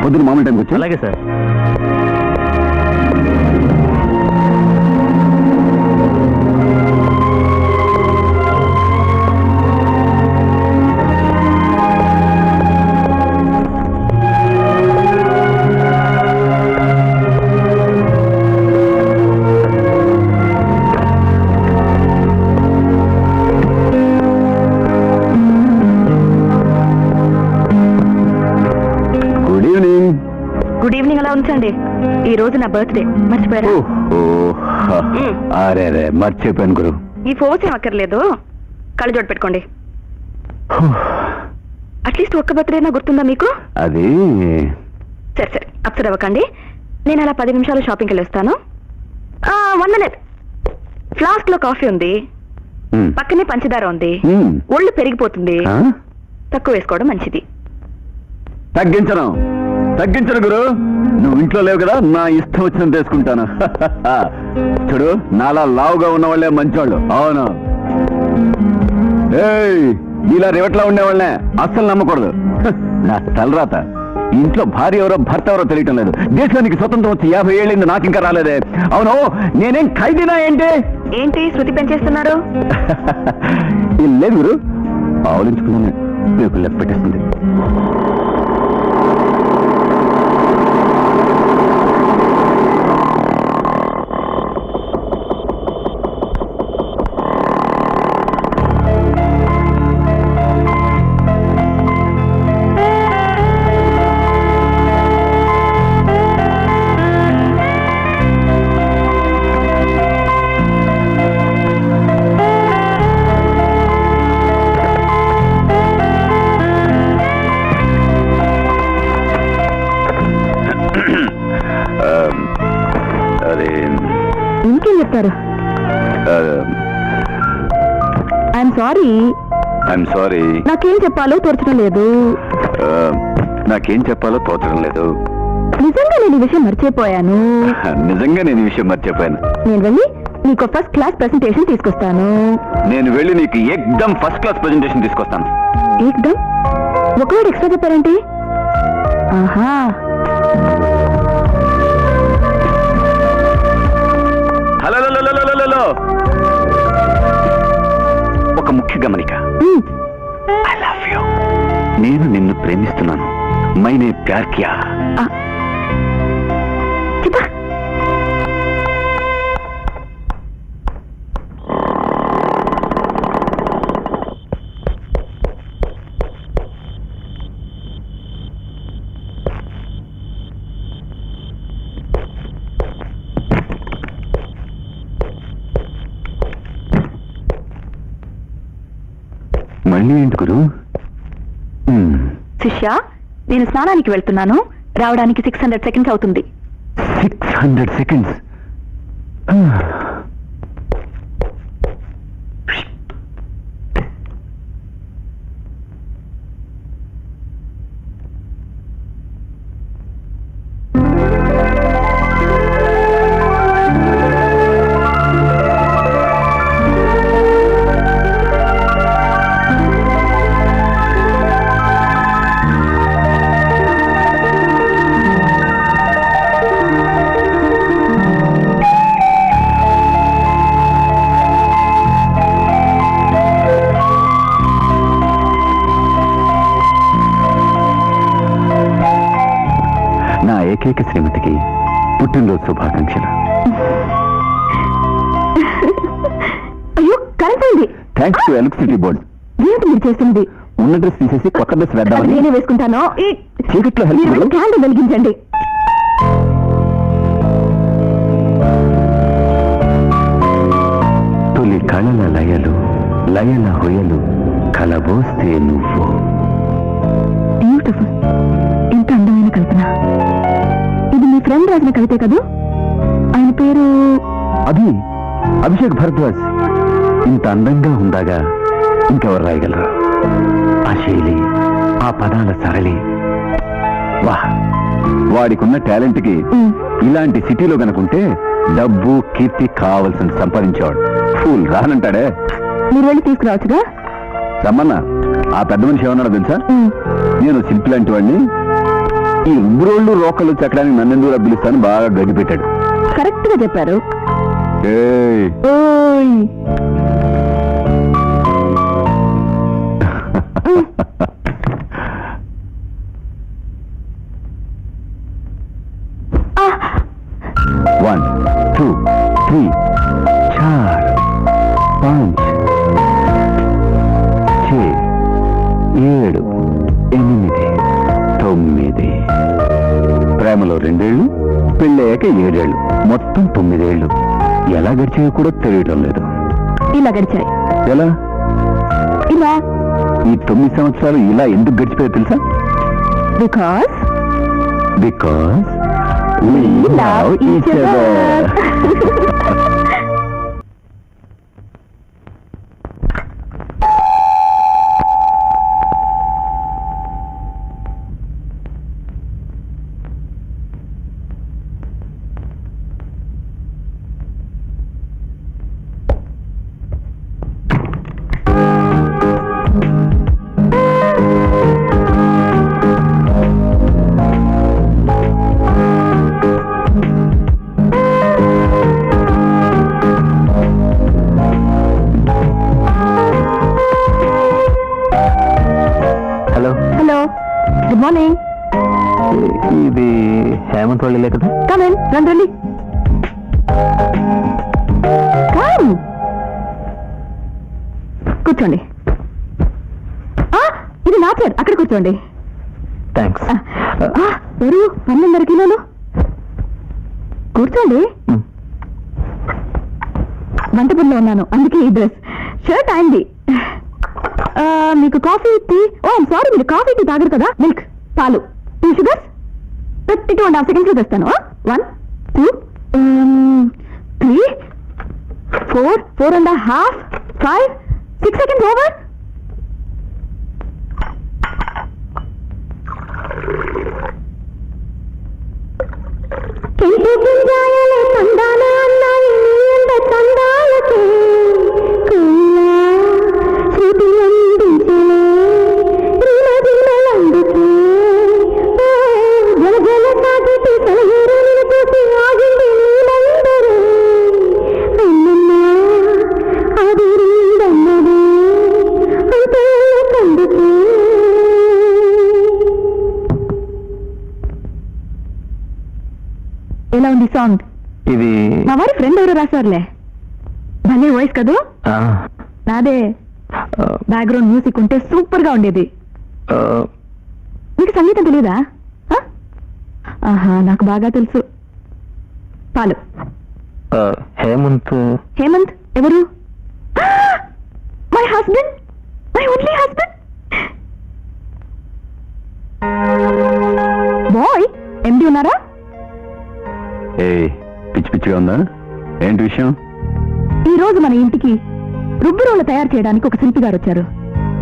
పొద్దున మామూలు టైంకి వచ్చి. అలాగే సార్. Good evening. అలా ఉంచండి, ఈ రోజు నా బర్త్డే, మర్చిపోయారా? అరే అరే మర్చిపోయాను గురు. ఈ ఫోర్స్ ఏం అక్కర్లేదు, కళ్ళు జోడు పెట్టుకోండి. అట్లీస్ట్ ఒక్క బర్త్డే నా గుర్తుందా మీకు? అది సరే సరే, అప్సెట్ అవ్వకండి. నేను అలా 10 నిమిషాలు షాపింగ్కి వెళ్ళొస్తాను. 1 minute. ఫ్లాస్క్ లో కాఫీ ఉంది, పక్కనే పంచదార ఉంది. ఒళ్ళు పెరిగిపోతుంది, తక్కువ వేసుకోవడం మంచిది. తగ్గించను తగ్గించను గురు. నువ్వు ఇంట్లో లేవు కదా, నా ఇష్టం వచ్చినంత వేసుకుంటాను. చూడు, నాలా లావుగా ఉన్న వాళ్ళే మంచివాళ్ళు. అవును, ఇలా రివట్లా ఉండేవాళ్ళనే అస్సలు నమ్మకూడదు. నా తలరాత. ఇంట్లో భార్య ఎవరో భర్త ఎవరో తెలియటం లేదు. దేశానికి స్వతంత్రం వచ్చి 50 ఏళ్ళైంది, నాకు ఇంకా రాలేదే. అవును, నేనేం ఖైదీనా ఏంటి? ఏంటి శృతి పెంచేస్తున్నారు? లేదు గురు, ఆలోచించుకున్నాను, మీకు లెక్క పెట్టేస్తుంది. ఇంకేం చెప్తారు? I'm sorry. నాకేం చెప్పాలో తోచడం లేదు. నాకేం చెప్పాలో తోచడం లేదు. నిజంగా నేను ఈ విషయం మర్చిపోయాను. నిజంగా నేను ఈ విషయం మర్చిపోయాను. నేను వెళ్ళి నీకు ఫస్ట్ క్లాస్ ప్రెజెంటేషన్ తీసుకొస్తాను. నేను వెళ్ళి నీకు ఏకదమ్ ఫస్ట్ క్లాస్ ప్రెజెంటేషన్ తీసుకొస్తాను. ఏకదమ్? ఒకవేళ ఎక్స్ట్రా చెప్పారేంటి? ఆహా, హలో, ఒక ముఖ్య గమనిక. I love you. నేను నిన్ను ప్రేమిస్తున్నాను. మైనే ప్యార్ కియా. మళ్ళీ ఏంటి గురు? శిష్య, నేను స్నానానికి వెళ్తున్నాను. రావడానికి 600 seconds అవుతుంది. 600 seconds? నా ఏకైక శ్రీమతికి పుట్టినరోజు శుభాకాంక్షలు. అయ్యో, current. Thanks to electricity board. ఏంటి మీరు చేస్తుంది? ఉన్న డ్రెస్ తీసేసి కొత్త డ్రెస్ వేద్దామని. నేనే వేసుకుంటాను. చీకట్లో హెల్ప్. క్యాండిల్ వెలిగించండి. తొలి కళల లయలు, లయల హొయలు, కలబోస్తే నువ్వు. బ్యూటిఫుల్. ఎంత అందమైన కల్పన. ఇది మీ ఫ్రెండ్ రాసిన కవితే కదూ? ఆయన పేరు అభిషేక్ భరద్వాజ్. ఇంత అందంగా ఉందాగా ఇంకెవరు రాయగలరు? ఆ శైలి, ఆ పదాల సరళి, వాహ్! వాడికున్న టాలెంట్ కి ఇలాంటి సిటీలో కనుకుంటే డబ్బు కీర్తి కావాల్సిన సంపాదించేవాడు. ఫూల్ రానంటాడే. మీరు వెళ్ళి తీసుకురావచ్చుగా. రమ్మన్నా. ఆ పెద్ద మనిషి ఏమన్నాడో తెలుసా? నేను శిల్పి లాంటి వాడిని, ఈ ఉగ్రోళ్ళు రోకలు చెక్కడానికి నన్నెందుకు పిలుస్తాను బాగా గడ్డి పెట్టాడు. కరెక్ట్ గా చెప్పారు. ఏయ్, ఓయ్. 1 2 3 4 5 6 7 8 9. ప్రేమలో 2 ఏళ్ళు, పెళ్ళయ్యాక 7 ఏళ్ళు, మొత్తం 9 ఏళ్ళు. ఎలా గడిచాయో కూడా తెలియటం లేదు. ఇలా గడిచాయి. ఎలా? ఇలా ఈ 9 సంవత్సరాలు ఇలా ఎందుకు గడిచిపోయో తెలుసా? Because we love each other. Hello, good morning. ఇది హేమంత్ వాళ్ళే కదా? కమేన్, రండి రండి. కమ్, కూర్చోండి. ఇది నా చైర్, అక్కడ కూర్చోండి. థ్యాంక్స్. ఎవరు? 12.5 కిలోలు. కూర్చోండి. వంట పనిలో ఉన్నాను, అందుకే ఈ డ్రెస్. షర్ట్ అయింది. మీకు coffee tea? Oh I'm sorry, మీరు కాఫీ టీ తాగరు కదా. మిల్క్, పాలు, 2 షుగర్స్. 32.5 seconds లో తెస్తాను. 1 2 3 4 4.5 5 6 seconds ఓవర్. ఎలా ఉంది సాంగ్? ఇది మా వారి ఫ్రెండ్ ఎవరు రాశారులే. భలే వాయిస్ కదూ. నాదే. బ్యాక్గ్రౌండ్ మ్యూజిక్ ఉంటే సూపర్ గా ఉండేది. మీకు సంగీతం తెలీదా? ఆహా, నాకు బాగా తెలుసు. పాలు. హేమంత్. హేమంత్ ఎవరు? My husband, my only husband. Boy, MD ఉన్నారా? ఏ పిచ్చి పిచ్చిగా ఉందా? ఏంటి విషయం? ఈ రోజు మన ఇంటికి రుబ్బు రోళ్లు తయారు చేయడానికి ఒక శిల్పి గారు వచ్చారు.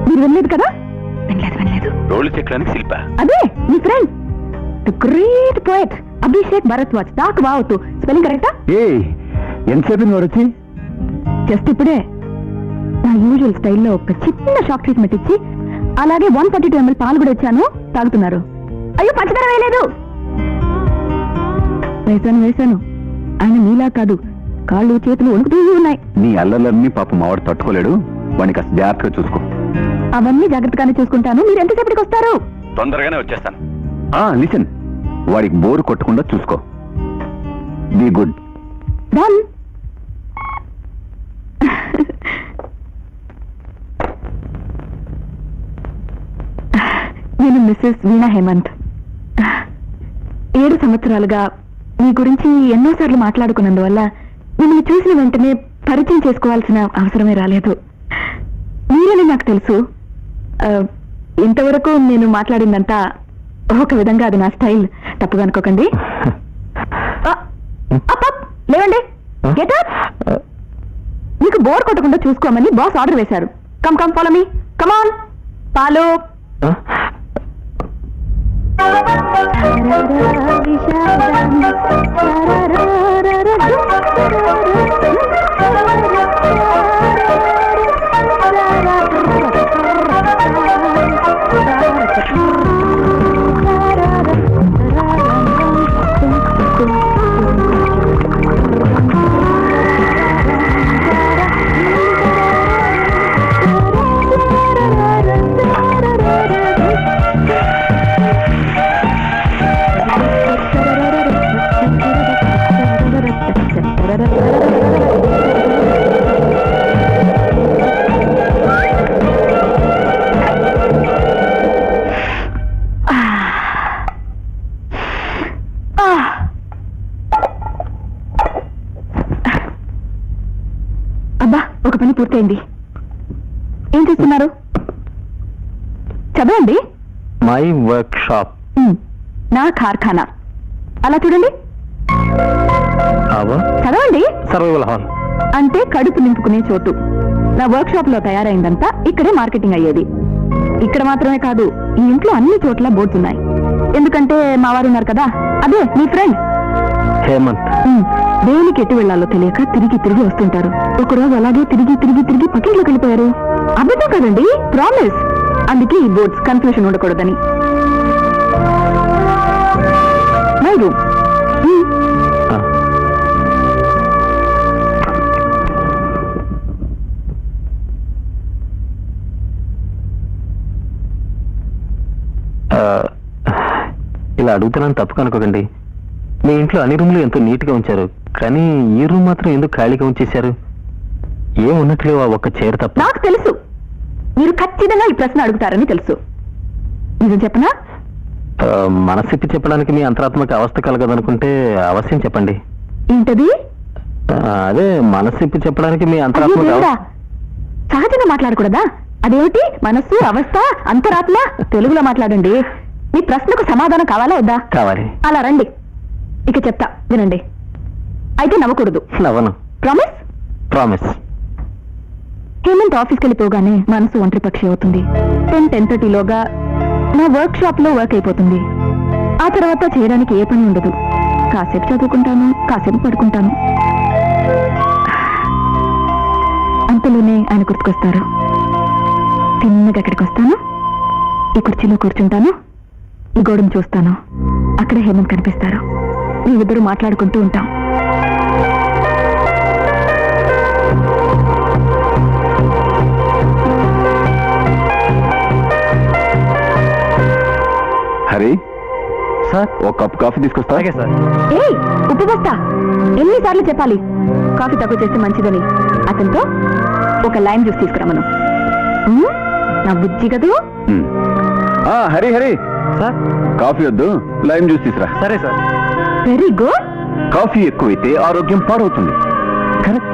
మీరు వెళ్ళలేదు కదా? వెళ్ళలేదు. రోడ్లు చెక్కడానికి శిల్ప? అదే మీ friend, the great poet Abhishek Bharadwaj. నాకు బావతు స్పెల్లింగ్ కరెక్టా? ఏ ఎంతసేపు వాడు వచ్చి? జస్ట్ ఇప్పుడే. నా యూజువల్ స్టైల్లో ఒక చిన్న షాక్ ట్రీట్మెంట్ ఇచ్చి, అలాగే 132 ml పాలు కూడా ఇచ్చాను. తాగుతున్నారు. అయ్యో, పంచదార వేయలేదు. వేశాను. ఆయన నీలా కాదు, కాళ్ళు చేతులు వణుకుతూ ఉన్నాయి. నీ అల్లర్లన్నీ పాపం మావాడు తట్టుకోలేడు. వాడిని కాస్త జాగ్రత్తగా చూసుకో. అవన్నీ జాగ్రత్తగానే చూసుకుంటాను. మీరు ఎంతసేపటికి వస్తారు? తొందరగానే వచ్చేస్తాను. లిసన్, వాడికి బోరు కొట్టకుండా చూసుకో. Be good. డన్. నేను మిస్సెస్ వీణా హేమంత్. 7 సంవత్సరాలుగా మీ గురించి ఎన్నోసార్లు మాట్లాడుకున్నందువల్ల మిమ్మల్ని చూసిన వెంటనే పరిచయం చేసుకోవాల్సిన అవసరమే రాలేదు. మీరని నాకు తెలుసు. ఇంతవరకు నేను మాట్లాడిందంతా ఒక విధంగా అది నా స్టైల్. తప్పుగా అనుకోకండి. లేవండి, గెట్ అప్. మీకు బోర్ కొట్టకుండా చూసుకోమని బాస్ ఆర్డర్ వేశారు. Come come follow me. Come on. పాలు. ఒక పని పూర్తయింది. ఏం చేస్తున్నారు? చదవండి. My work shop. నా కార్ఖానా. అలా చూడండి. చదవండి. Survival hall. అంటే కడుపు నింపుకునే చోటు. నా వర్క్ షాప్ లో తయారైందంతా ఇక్కడే మార్కెటింగ్ అయ్యేది. ఇక్కడ మాత్రమే కాదు, ఈ ఇంట్లో అన్ని చోట్ల బోర్డ్స్ ఉన్నాయి. ఎందుకంటే మా వారు ఉన్నారు కదా, అదే మీ ఫ్రెండ్ హేమంత్. దేనికి ఎటు వెళ్లాలో తెలియక తిరిగి తిరిగి వస్తుంటారు. ఒకరోజు అలాగే తిరిగి తిరిగి తిరిగి పక్కింట్లోకి వెళ్ళిపోయారు. అబద్ధం కదండి, ప్రామిస్. అందుకే ఈ బోర్డ్స్ కన్ఫ్యూషన్ ఉండకూడదని. My room. ఇలా అడుగుతున్నాను, తప్పు కనుకోకండి. మీ ఇంట్లో అన్ని రూమ్లు ఎంతో నీట్ గా ఉంచారు, కానీ ఈ రూమ్ మాత్రం ఎందుకు ఖాళీగా ఉంచేశారు? ఏమున్నట్లేవు ఆ ఒక్క చైర్ తప్ప. నాకు తెలుసు, మీరు ఖచ్చితంగా ఈ ప్రశ్న అడుగుతారని తెలుసు. నిజం చెప్పనా? మనసిప్పి చెప్పడానికి మీ అంతరాత్మక అవస్థ కలగదనుకుంటే అవశ్యం చెప్పండి. ఏంటది? అదే మనసిప్పి చెప్పడానికి మీ అయ్యో అంతరాత్మక దేవుడా, సహజంగా మాట్లాడకూడదా? అదేమిటి మనస్సు, అవస్థ, అంతరాత్మ? తెలుగులో మాట్లాడండి. మీ ప్రశ్నకు సమాధానం కావాలా వద్దా? కావాలి. అలా రండి, ఇక చెప్తా వినండి. అయితే నవ్వకూడదు. నవ్వను. ప్రామిస్? ప్రామిస్. హేమంత్ ఆఫీస్కి వెళ్ళిపోగానే మనసు ఒంటరి పక్షి అవుతుంది. 10:30లోగా నా వర్క్ షాప్ లో వర్క్ అయిపోతుంది. ఆ తర్వాత చేయడానికి ఏ పని ఉండదు. కాసేపు చదువుకుంటాను, కాసేపు పడుకుంటాను. అంతలోనే ఆయన గుర్తుకొస్తారు. తిన్నగా ఎక్కడికి వస్తాను, ఈ కుర్చీలో కూర్చుంటాను, ఈ గోడను చూస్తాను. అక్కడే హేమంత్ కనిపిస్తారు. మేమిద్దరూ మాట్లాడుకుంటూ ఉంటాం. హరి సార్, ఒక కప్ కాఫీ తీసుకొస్తా. అలాగే సార్. ఏయ్, ఉప్పు బస్తా. ఎన్నిసార్లు చెప్పాలి కాఫీ తక్కువ చేస్తే మంచిదని? అతనితో ఒక లైమ్ జ్యూస్ తీసుకురామను. నా బుజ్జి కదూ. హరి హరి, సార్, కాఫీ వద్దు, లైమ్ జ్యూస్ తీసురా. సరే సార్. Very good. కాఫీ ఎక్కువైతే ఆరోగ్యం పాడవుతుంది. కరెక్ట్,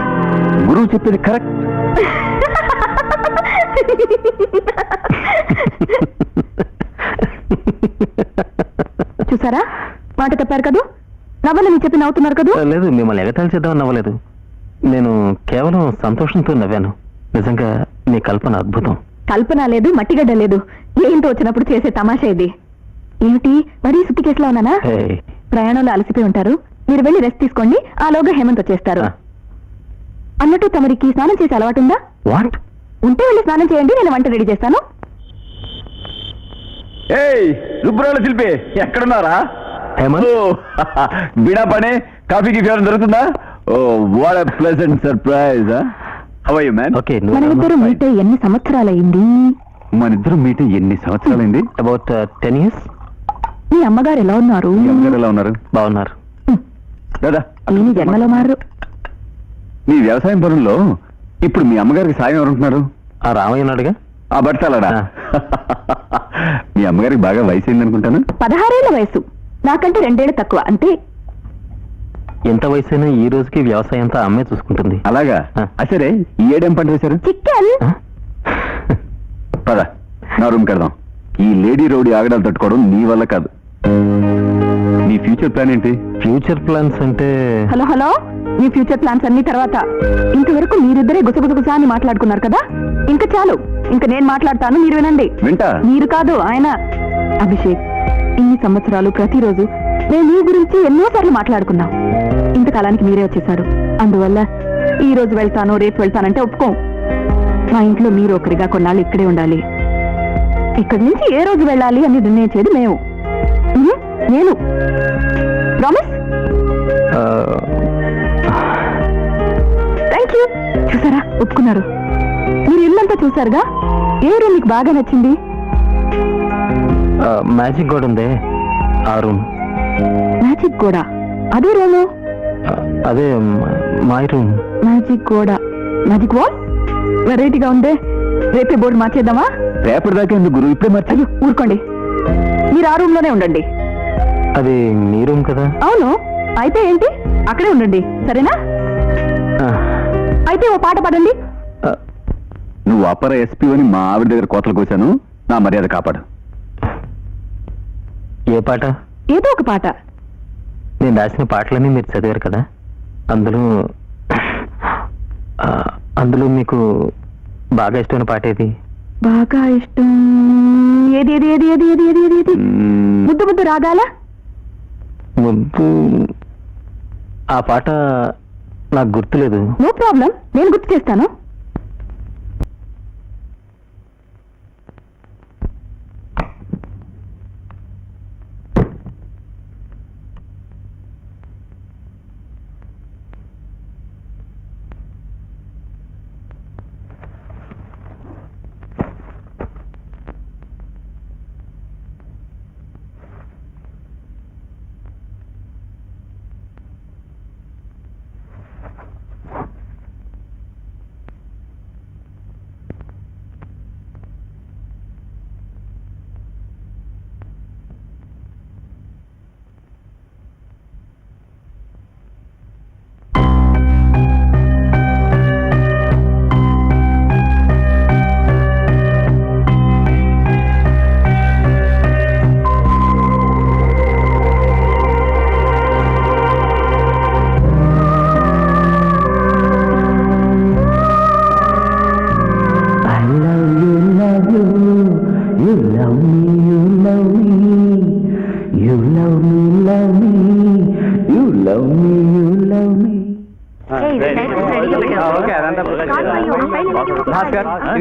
గురువు చెప్పేది కరెక్ట్. చూసారా, మాట తప్పారు కదూ. నవ్వని మీరు చెప్పి నవ్వుతున్నారు కదూ. లేదు, మిమ్మల్ని ఎగతాళి చేద్దామని నవ్వలేదు. నేను కేవలం సంతోషంతో నవ్వాను. నిజంగా మీ కల్పన అద్భుతం. కల్పన లేదు, మట్టిగడ్డ లేదు. ఏంటో వచ్చినప్పుడు చేసే తమాషా ఇది. ఏమిటి మరీ సుత్తి కేసులో ఉన్నానా? హే. ప్రయాణంలో అలసిపోయి ఉంటారు, మీరు వెళ్ళి రెస్ట్ తీసుకోండి. ఆలోగా హేమంత్ వచ్చేస్తారు. అన్నట్టు తమరికి స్నానం చేసే అలవాటు ఉందా? వాట్? ఉంటే వెళ్ళి స్నానం చేయండి, నేను వంట రెడీ చేస్తాను. ఏయ్ రుబ్బురాల శిల్పి, ఎక్కడున్నారా? హేమంత్, బిడా పనే కాఫీకి ఫేవరం దొరుకుతుందా? Oh what a pleasant surprise. How are you man? Okay. మనమిద్దరు మీట్ అయ్యి ఎన్ని సంవత్సరాలైంది? మన ఇద్దరు మీట్ ఎన్ని సంవత్సరాలైంది? About 10 years. మీ అమ్మగారు ఎలా ఉన్నారు? మీ అమ్మగారు ఎలా ఉన్నారు? బాగున్నారు. కదా ఈ జన్మలో మారు. మీ వ్యవసాయం పనుల్లో ఇప్పుడు మీ అమ్మగారికి సాయం ఎవరుంటున్నారు? ఆ రామయ్య ఉన్నాడుగా. ఆ బట్టాలడా? మీ అమ్మగారికి బాగా వయసు అయిందనుకుంటాను. 16 ఏళ్ల వయసు, నాకంటే 2 ఏళ్ళు తక్కువ అంతే. ఎంత వయసైనా ఈ రోజుకి వ్యవసాయం అంతా అమ్మే చూసుకుంటుంది. అలాగా? సరే, ఈ ఏడేం పంట వేశారు? చికెన్. పద, నా రూమ్ కడదాం. ఈ లేడీ రౌడీ ఆగడాలు తట్టుకోవడం నీ వల్ల కాదు. నీ ఫ్యూచర్ ప్లాన్ ఏంటి? ఫ్యూచర్ ప్లాన్స్ అంటే హలో హలో, మీ ఫ్యూచర్ ప్లాన్స్ అన్ని తర్వాత. ఇంతవరకు మీరిద్దరే గుసగుసగుసా అని మాట్లాడుకున్నారు కదా. ఇంకా చాలు, ఇంకా నేను మాట్లాడతాను, మీరు వినండి. వింటా. మీరు కాదు, ఆయన. అభిషేక్, ఇన్ని సంవత్సరాలు ప్రతిరోజు నేను మీ గురించి ఎన్నోసార్లు మాట్లాడుకున్నాం. ఇంతకాలానికి మీరే వచ్చేసారు. అందువల్ల ఈ రోజు వెళ్తాను, రేపు వెళ్తానంటే ఒప్పుకోం. మా ఇంట్లో మీరు ఒకరిగా కొన్నాళ్ళు ఇక్కడే ఉండాలి. ఇక్కడి నుంచి ఏ రోజు వెళ్ళాలి అని నిర్ణయించేది మేము. నేను. ప్రామిస్? Thank you. చూసారా, ఒప్పుకున్నారు. మీరు ఇల్లంతా చూసారుగా. ఏ రూమ్ మీకు బాగా నచ్చింది? మ్యాజిక్ గోడ ఉందే, ఆ రూమ్. మ్యాజిక్ గోడ? అదే రూము? అదే మై రూమ్. మ్యాజిక్ గోడ, మ్యాజిక్ వాల్. వెరైటీగా ఉందే. రేపే బోర్డు మార్చేద్దామా? రేపటి దాకా ఎందుకు గురువు, ఇప్పుడే మార్చి. అయ్యో ఊరుకోండి, మీరు ఆ రూమ్ లోనే ఉండండి. అది మీ రూమ్ కదా? అవును. అయితే ఏంటి, అక్కడే ఉండండి, సరేనా? అయితే ఓ పాట పాడండి. నువ్వు అపర ఎస్పీ అని మా ఆవిడ దగ్గర కోతలు కూర్చాను. నా మర్యాద కాపాడు. ఏ పాట? ఏదో ఒక పాట. నేను రాసిన పాటలన్నీ మీరు చదివారు కదా, అందులో అందులో మీకు బాగా ఇష్టమైన పాట ఏది? బాగా ఇష్టం ఏది ఏది ఏది ఏది ఏది ఏది ఏది ఏది ముద్దు ముద్దు రాగాల ముద్దు. ఆ పాట నాకు గుర్తులేదు. నో ప్రాబ్లం, నేను గుర్తు చేస్తాను.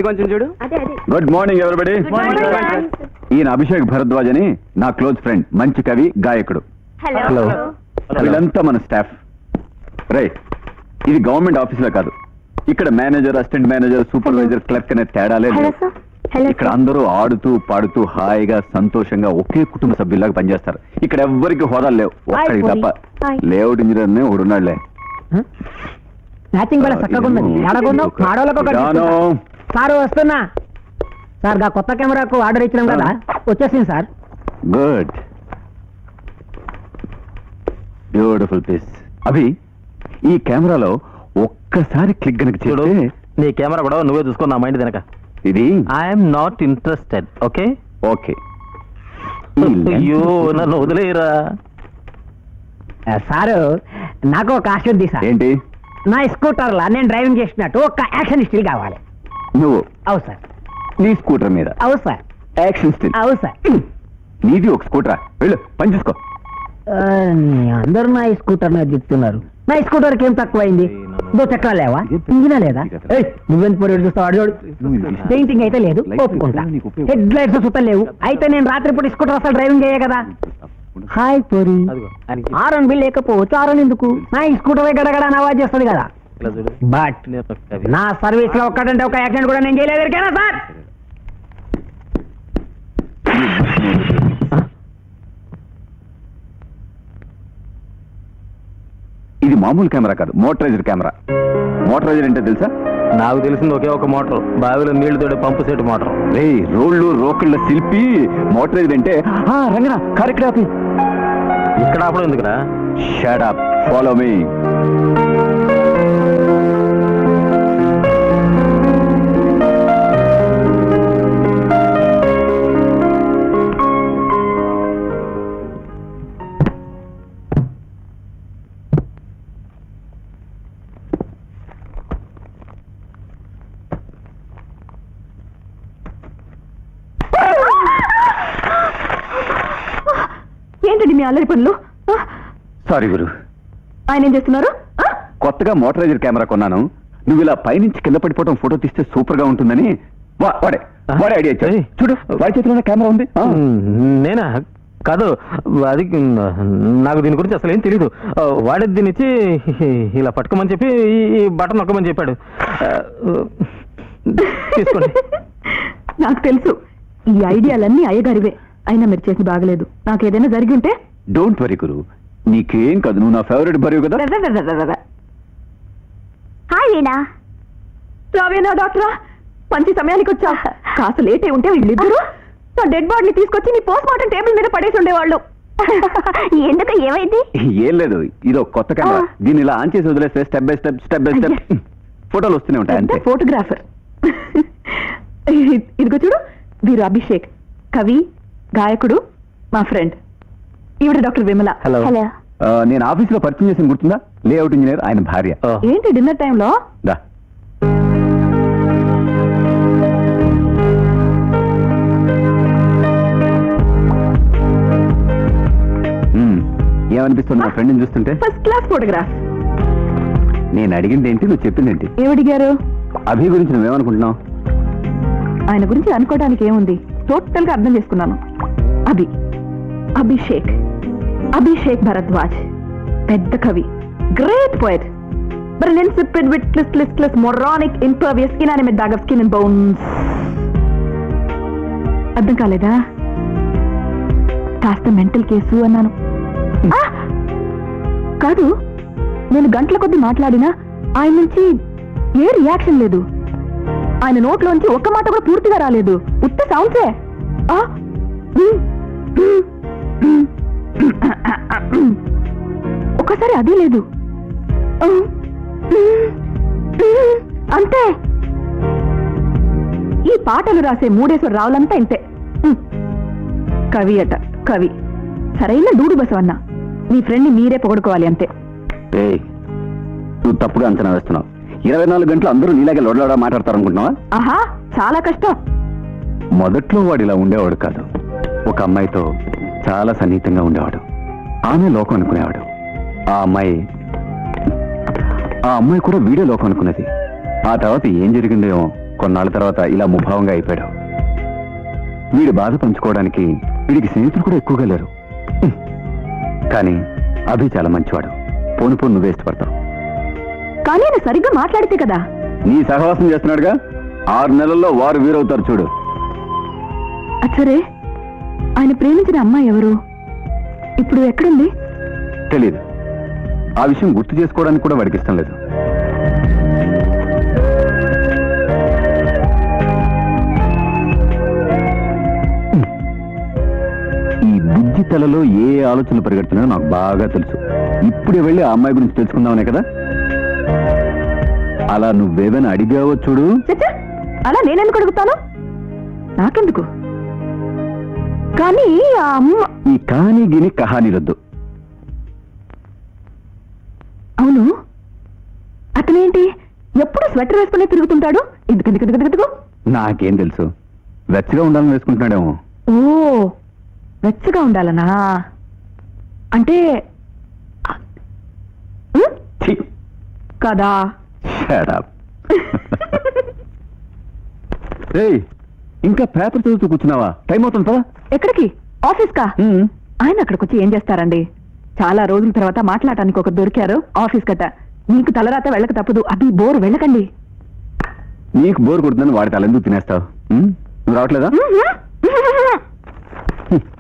కొంచెం చూడు. Good morning everybody. ఈయన అభిషేక్ భరద్వాజ్ అని నా క్లోజ్ ఫ్రెండ్, మంచి కవి, గాయకుడు. హలో. వీళ్ళంతా మన స్టాఫ్. రైట్, ఇది గవర్నమెంట్ ఆఫీసులో కాదు. ఇక్కడ manager, assistant manager, supervisor, clerk అనే తేడాలే లేవు. ఇక్కడ అందరూ ఆడుతూ పాడుతూ హాయిగా సంతోషంగా ఒకే కుటుంబ సభ్యుల్లాగా పనిచేస్తారు. ఇక్కడ ఎవ్వరికి హోదాలు లేవు, ఒక్కడికి తప్ప. లేఅవుట్ ఇంజనీర్ నే ఒకడున్నాడులే. మ్యాచింగ్ కూడా చక్కగా ఉన్నది. ఎడగొన్నావు ఆడవాళ్ళకు ఒకటి సార్ వస్తున్నా సార్. గా కొత్త కెమెరాకు ఆర్డర్ ఇచ్చినాం కదా, వచ్చేసింది సార్. Good, beautiful piece. అభి, ఈ కెమెరాలో ఒక్కసారి క్లిక్ గనక చూడు, చేస్తే నీ కెమెరా కూడా నువ్వే చూసుకో, నా మైండ్ వెనక. ఇది I'm not interested. Okay okay. అయ్యో నన్ను వదిలేయరా. సారు నాకు ఒక ఆశ ఉంది సార్. ఏంటి? నా స్కూటర్ లా నేను డ్రైవింగ్ చేసినట్టు ఒక యాక్షన్ స్టిల్ కావాలి. నువ్వు అవు సార్. నీ స్కూటర్ మీద అవు సార్. Action still. అవు సార్. నీది ఒక స్కూటరా? వెళ్ళు పని చూసుకో. అందరూ నా స్కూటర్ మీద దిక్కుతున్నారు. నా స్కూటర్కి ఏం తక్కువైంది? దో చక్రాలు లేవా, ఇంజినా లేదా? నువ్వెంత పొరి చూస్తావు? అడుగు. పెయింటింగ్ అయితే లేదు, ఒప్పుకుంటా. హెడ్ లైట్స్ సుతం లేవు, అయితే నేను రాత్రిపూట స్కూటర్ అసలు డ్రైవింగ్ చేయ కదా. హాయ్ పొరి, ఆరన్ బిల్ లేకపోవచ్చు, ఆరన్ ఎందుకు? నా స్కూటర్ గడగడ ఆవాజ్ చేస్తుంది కదా. బట్ నా సర్వీస్ లో ఒక్కటంటే ఒక యాక్సిడెంట్ కూడా నేను చేయలేదు. ఎరికేనా సార్? ఇది మామూలు కెమెరా కాదు, మోటరైజ్డ్ కెమెరా. మోటరైజర్ అంటే తెలుసా? నాకు తెలిసింది ఒకే ఒక మోటార్, బావిలో నీళ్లు తోడే పంపు సెట్ మోటార్. రే, రోడ్లు రోకళ్ళ శిల్పి. మోటరైజ్డ్ అంటే రంగనా కార్ ఇక్కడ ఆపి. ఇక్కడ ఆపడం ఎందుకురా? Shut up, follow me. ఏంటండి మీ అల్లరి పనులు? సారీ గురు. ఆయన ఏం చేస్తున్నారు? కొత్తగా మోటరైజర్ కెమెరా కొన్నాను. నువ్వు ఇలా పైనుంచి కింద పడిపోవడం ఫోటో తీస్తే సూపర్ గా ఉంటుందని వాడే ఐడియా ఇచ్చాడు. చూడు, వాడి చేతిలో కెమెరా ఉంది. నేనా? కాదు, అది నాకు దీని గురించి అసలు ఏం తెలీదు. వాడే దీన్ని ఇచ్చి ఇలా పట్టుకోమని చెప్పి ఈ బటన్ నొక్కమని చెప్పాడు. తీసుకోండి. నాకు తెలుసు, ఈ ఐడియాలన్నీ అయ్యగారివే. అయినా మీరు చేసి బాగలేదు. నాకు ఏదైనా జరిగి ఉంటే? డోంట్ వరీ గురు, నీకేం కాదు. నువ్వు నా ఫేవరెట్ బరువు కదా. హాయ్ వీణా. రావేనా డాక్టరా? మంచి సమయానికి వచ్చా. కాస్త లేట్ అయి ఉంటే వీళ్ళిద్దరు నా డెడ్ బాడీని తీసుకొచ్చి నీ పోస్ట్ మార్టం టేబుల్ మీద పడేసి ఉండేవాళ్ళు. ఎందుకు, ఏమైంది? ఏం లేదు, ఇదో కొత్త కెమెరా. దీన్ని ఇలా ఆన్ చేసి వదిలేస్తే స్టెప్ బై స్టెప్ ఫోటోలు వస్తూనే ఉంటాయి అంతే. ఫోటోగ్రాఫర్. ఇదిగో చూడు, వీరు అభిషేక్, కవి, గాయకుడు, మా ఫ్రెండ్. ఈవిడ డాక్టర్ విమల. హలో. నేను ఆఫీసులో పరిచయం చేసిన గుర్తుందా? లేఅవుట్ ఇంజనీర్, ఆయన భార్య. ఏంటి డిన్నర్ టైంలో? దా. ఏమనిపిస్తుంది నా ఫ్రెండ్ని చూస్తుంటే? First class photograph. నేను అడిగింది ఏంటి, నువ్వు చెప్పింది ఏంటి? ఏమడిగారు? అభి గురించి నువ్వేమనుకుంటున్నావు? ఆయన గురించి అనుకోవడానికి ఏముంది, టోటల్ గా అర్థం చేసుకున్నాను. అభిషేక్ అభిషేక్ భరద్వాజ్, పెద్ద కవి, great poet, brilliant, stupid, witless, listless, moronic, impervious, inanimate bag of skin and bones. అర్థం కాలేదా? కాస్త మెంటల్ కేసు అన్నాను. ఆ! కాదు, నేను గంటల కొద్దీ మాట్లాడినా ఆయన నుంచి ఏ రియాక్షన్ లేదు. ఆయన నోట్లోంచి ఒక్క మాట కూడా పూర్తిగా రాలేదు, ఉత్త సౌండ్సే. ఒకసారి అది లేదు, అంతే. ఈ పాటలు రాసే మూడేశ్వర రావులంతా ఇంతే. కవి అట, కవి. సరైన డూడు బసవన్న. మీ ఫ్రెండ్ని మీరే పొగడుకోవాలి అంతే. ఏయ్, నువ్వు తప్పుగా అంచనా వేస్తున్నావు. 24 గంటలు అందరూ నీలాగే లొడలోడా మాట్లాడతారనుకుంటున్నావా? ఆహా, చాలా కష్టం. మొదట్లో వాడు ఇలా ఉండేవాడు కాదు. ఒక అమ్మాయితో చాలా సన్నిహితంగా ఉండేవాడు. ఆమె లోకం అనుకునేవాడు. ఆ అమ్మాయి కూడా వీడే లోకం అనుకున్నది. ఆ తర్వాత ఏం జరిగిందేమో, కొన్నాళ్ళ తర్వాత ఇలా ముభావంగా అయిపోయాడు. వీడి బాధ పంచుకోవడానికి వీడికి స్నేహితులు కూడా ఎక్కువగా లేరు. కానీ అభి చాలా మంచివాడు. పోను పోను నువ్వే ఇష్టపడతావు. కానీ ఆయన సరిగ్గా మాట్లాడితే కదా. నీ సహవాసం చేస్తున్నాడుగా, 6 నెలల్లో వారు వీరవుతారు చూడు. అచ్చరే, ఆయన ప్రేమించిన అమ్మాయి ఎవరు? ఇప్పుడు ఎక్కడుంది? తెలీదు. ఆ విషయం గుర్తు చేసుకోవడానికి కూడా వాడికి ఇష్టం లేదు. ఈ బుద్ధి తలలో ఏ ఆలోచనలు పరిగెడుతున్నాయో నాకు బాగా తెలుసు. ఇప్పుడే వెళ్ళి ఆ అమ్మాయి గురించి తెలుసుకుందామనే కదా. అలా నువ్వేమైనా అడిగావో చూడు. చచ్చా, అలా నేనెందుకు అడుగుతాను? నాకెందుకు? కానీ ఆ అమ్మ. ఈ కహానీ గిని కహానీలొద్దు. అవును, అతనేంటి ఎప్పుడు స్వెటర్ వేసుకునే తిరుగుతుంటాడు? ఎందుకు? నాకేం తెలుసు, వెచ్చగా ఉండాలని వేసుకుంటున్నాడేమో. ఓ, వెచ్చగా ఉండాలనా? అంటే ఛీ, కదా. shut up. ఏయ్, ఇంకా పేపర్ చదువుతూ కూర్చున్నావా? టైం అవుతుంది పదా. ఎక్కడికి? ఆఫీస్ కా? ఆయన అక్కడికి వచ్చి ఏం చేస్తారండి? చాలా రోజుల తర్వాత మాట్లాడటానికి ఒక దొరికారు. ఆఫీస్ కట్ట. నీకు తలరాత వెళ్ళక తప్పదు. అది బోర్, వెళ్ళకండి. నీకు బోర్ కొడుతుందని వాడి తల ఎందుకు తినేస్తావు? నువ్వు రావట్లేదా?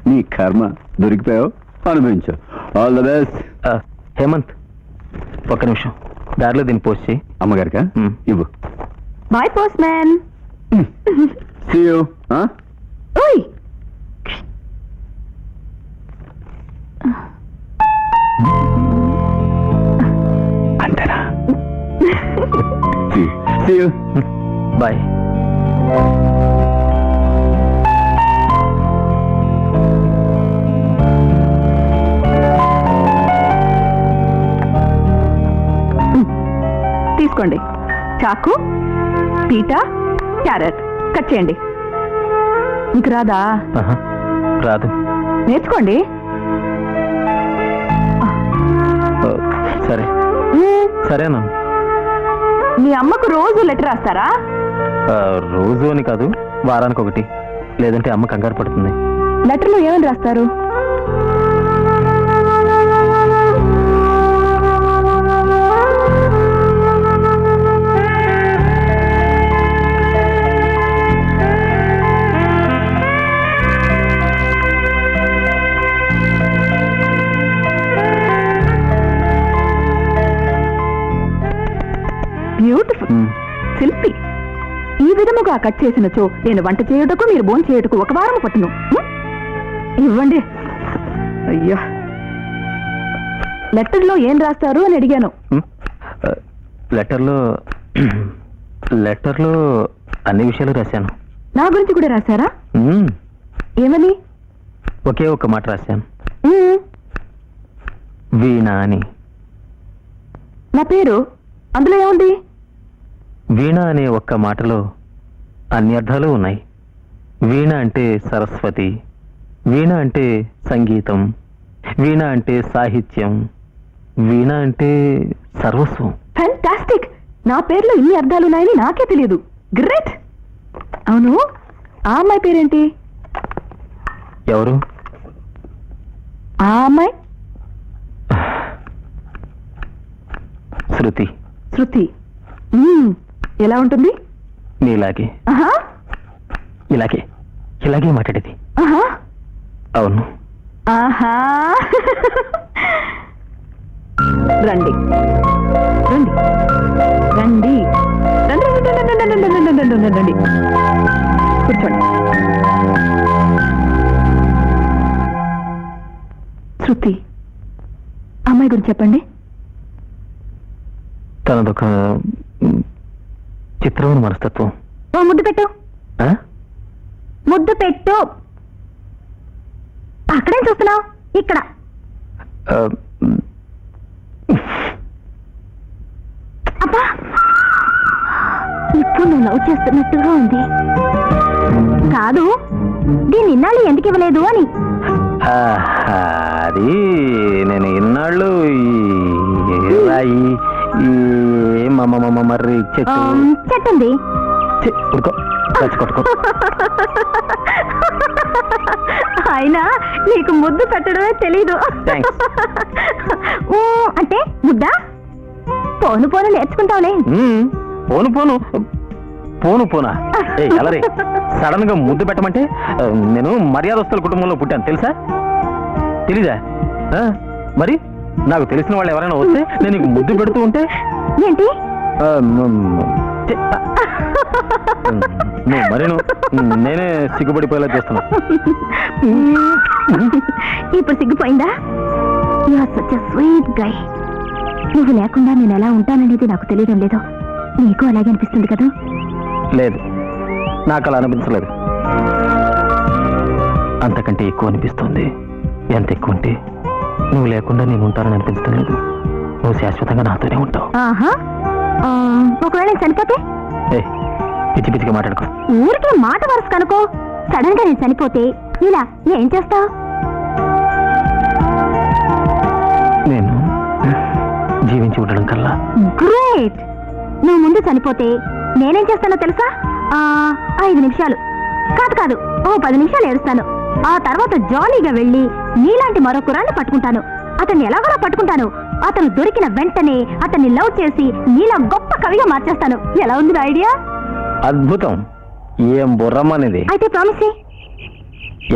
నీ కర్మ, దొరికిపోయావు, అనుభవించు. All the best. హేమంత్, ఒక్క నిమిషం, దారిలో దీన్ని పోస్ట్ చేయి. అమ్మగారికా? ఇవ్వు. Bye postman. See you. ఓయ్, అంతేనా? See you. బాయ్. తీసుకోండి. చాకు, పీట, క్యారెట్ కట్ చేయండి. మీకు రాదా? రాదు. నేర్చుకోండి. సరే సరేనా. మీ అమ్మకు రోజు లెటర్ రాస్తారా? రోజు అని కాదు, వారానికి ఒకటి. లేదంటే అమ్మ కంగారు పడుతుంది. లెటర్లో ఏమని రాస్తారు? బ్యూటిఫుల్. శిల్పి. ఈ విధముగా కట్ చేసినచో నేను వంట చేయుటకు, మీరు భోజనం చేయుటకు 1 వారం పట్టును. ఇవ్వండి. అయ్యా, లెటర్లో ఏం రాస్తారు అని అడిగాను. లెటర్లో అన్ని విషయాలు రాశాను. నా గురించి కూడా రాశారా? మ్మ్. ఏమని? ఒకే ఒక్క మాట రాశాను, మ్మ్. వీణ అని. నా పేరు అందులో ఏముంది? వీణ అనే ఒక్క మాటలో అన్ని అర్థాలు ఉన్నాయి. వీణ అంటే సరస్వతి, వీణ అంటే సంగీతం, వీణ అంటే సాహిత్యం, వీణ అంటే సర్వస్వం. ఫ్యాంటాస్టిక్! నా పేరులో ఇన్ని అర్థాలున్నాయని నాకే తెలియదు. గ్రేట్! అవును, ఆ అమ్మాయి పేరేంటి? ఎవరు? ఆ అమ్మాయి శృతి. శృతి. ఎలా ఉంటుంది? నీలాగే, ఆహా ఇలాగే ఇలాగే మాట్లాడేది. ఆహా అవును. ఆహా రండి రండి రండి రండి రండి కూర్చోండి. శృతి, అమ్మాయి గురించి చెప్పండి. తనదొక చిత్రమైన మనస్తత్వం. ఓ ముద్దు పెట్టు, ఆ? ముద్దు పెట్టు. అక్కడేం చూస్తున్నావు? ఇక్కడ. ఆ, అబ్బా, ఇప్పుడు నువ్వు లవ్ చేస్తున్నట్టుగా ఉంది. కాదు, దీన్ని ఇన్నాళ్ళు ఎందుకు ఇవ్వలేదు అని. అది నేను ఇన్నాళ్ళు మర్రి చెట్టు చెట్టుంది. ఉడుకో కొట్టుకో. అయినా నీకు ముద్దు పెట్టడమే తెలీదు. Thanks. అంటే ముద్దా? పోను పోను నేర్చుకుంటావులే. పోను పోను పోను పోనా? అలరే, సడన్ గా ముద్దు పెట్టమంటే నేను మర్యాదస్తుల కుటుంబంలో పుట్టాను, తెలుసా? తెలీదా? మరి నాకు తెలిసిన వాళ్ళు ఎవరైనా వస్తే నేను నీకు ముద్దు పెడుతూ ఉంటే ఏంటి? మరి నేనే సిగ్గుపడిపోయేలా చేస్తున్నా. ఇప్పుడు సిగ్గుపోయిందా? You are such a sweet guy. నువ్వు లేకుండా నేను ఎలా ఉంటాననేది నాకు తెలియడం లేదు. నీకు అలాగే అనిపిస్తుంది కదా? లేదు, నాకు అలా అనిపించలేదు. అంతకంటే ఎక్కువ అనిపిస్తుంది. ఎంత ఎక్కువ అంటే నువ్వు లేకుండా నేను ఉంటానని అనిపించడం లేదు. నువ్వు శాశ్వతంగా నాతోనే ఉంటావు. ఆహా, ఒకవేళ నేను చనిపోతే? పిచ్చి పిచ్చిగా మాట్లాడుకో. ఊరికే మాట వరుస కనుకో. సడన్ గా నేను చనిపోతే ఇలా ఏం చేస్తావు? నేను జీవించి ఉండడం కల్లా. గ్రేట్! నువ్వు ముందు చనిపోతే నేనేం చేస్తానో తెలుసా? 5 నిమిషాలు కాదు 10 నిమిషాలు ఏడుస్తాను. ఆ తర్వాత జాలీగా వెళ్ళి నీలాంటి మరో కురాన్ని పట్టుకుంటాను. అతన్ని ఎలాగోలా పట్టుకుంటాను. అతను దొరికిన వెంటనే అతన్ని లవ్ చేసి నీలా గొప్ప కవిగా మార్చేస్తాను. ఎలా ఉంది నా ఐడియా? అద్భుతం. ఏం బుర్రమ్మనేది. అయితే ప్రామిస్ చేయి.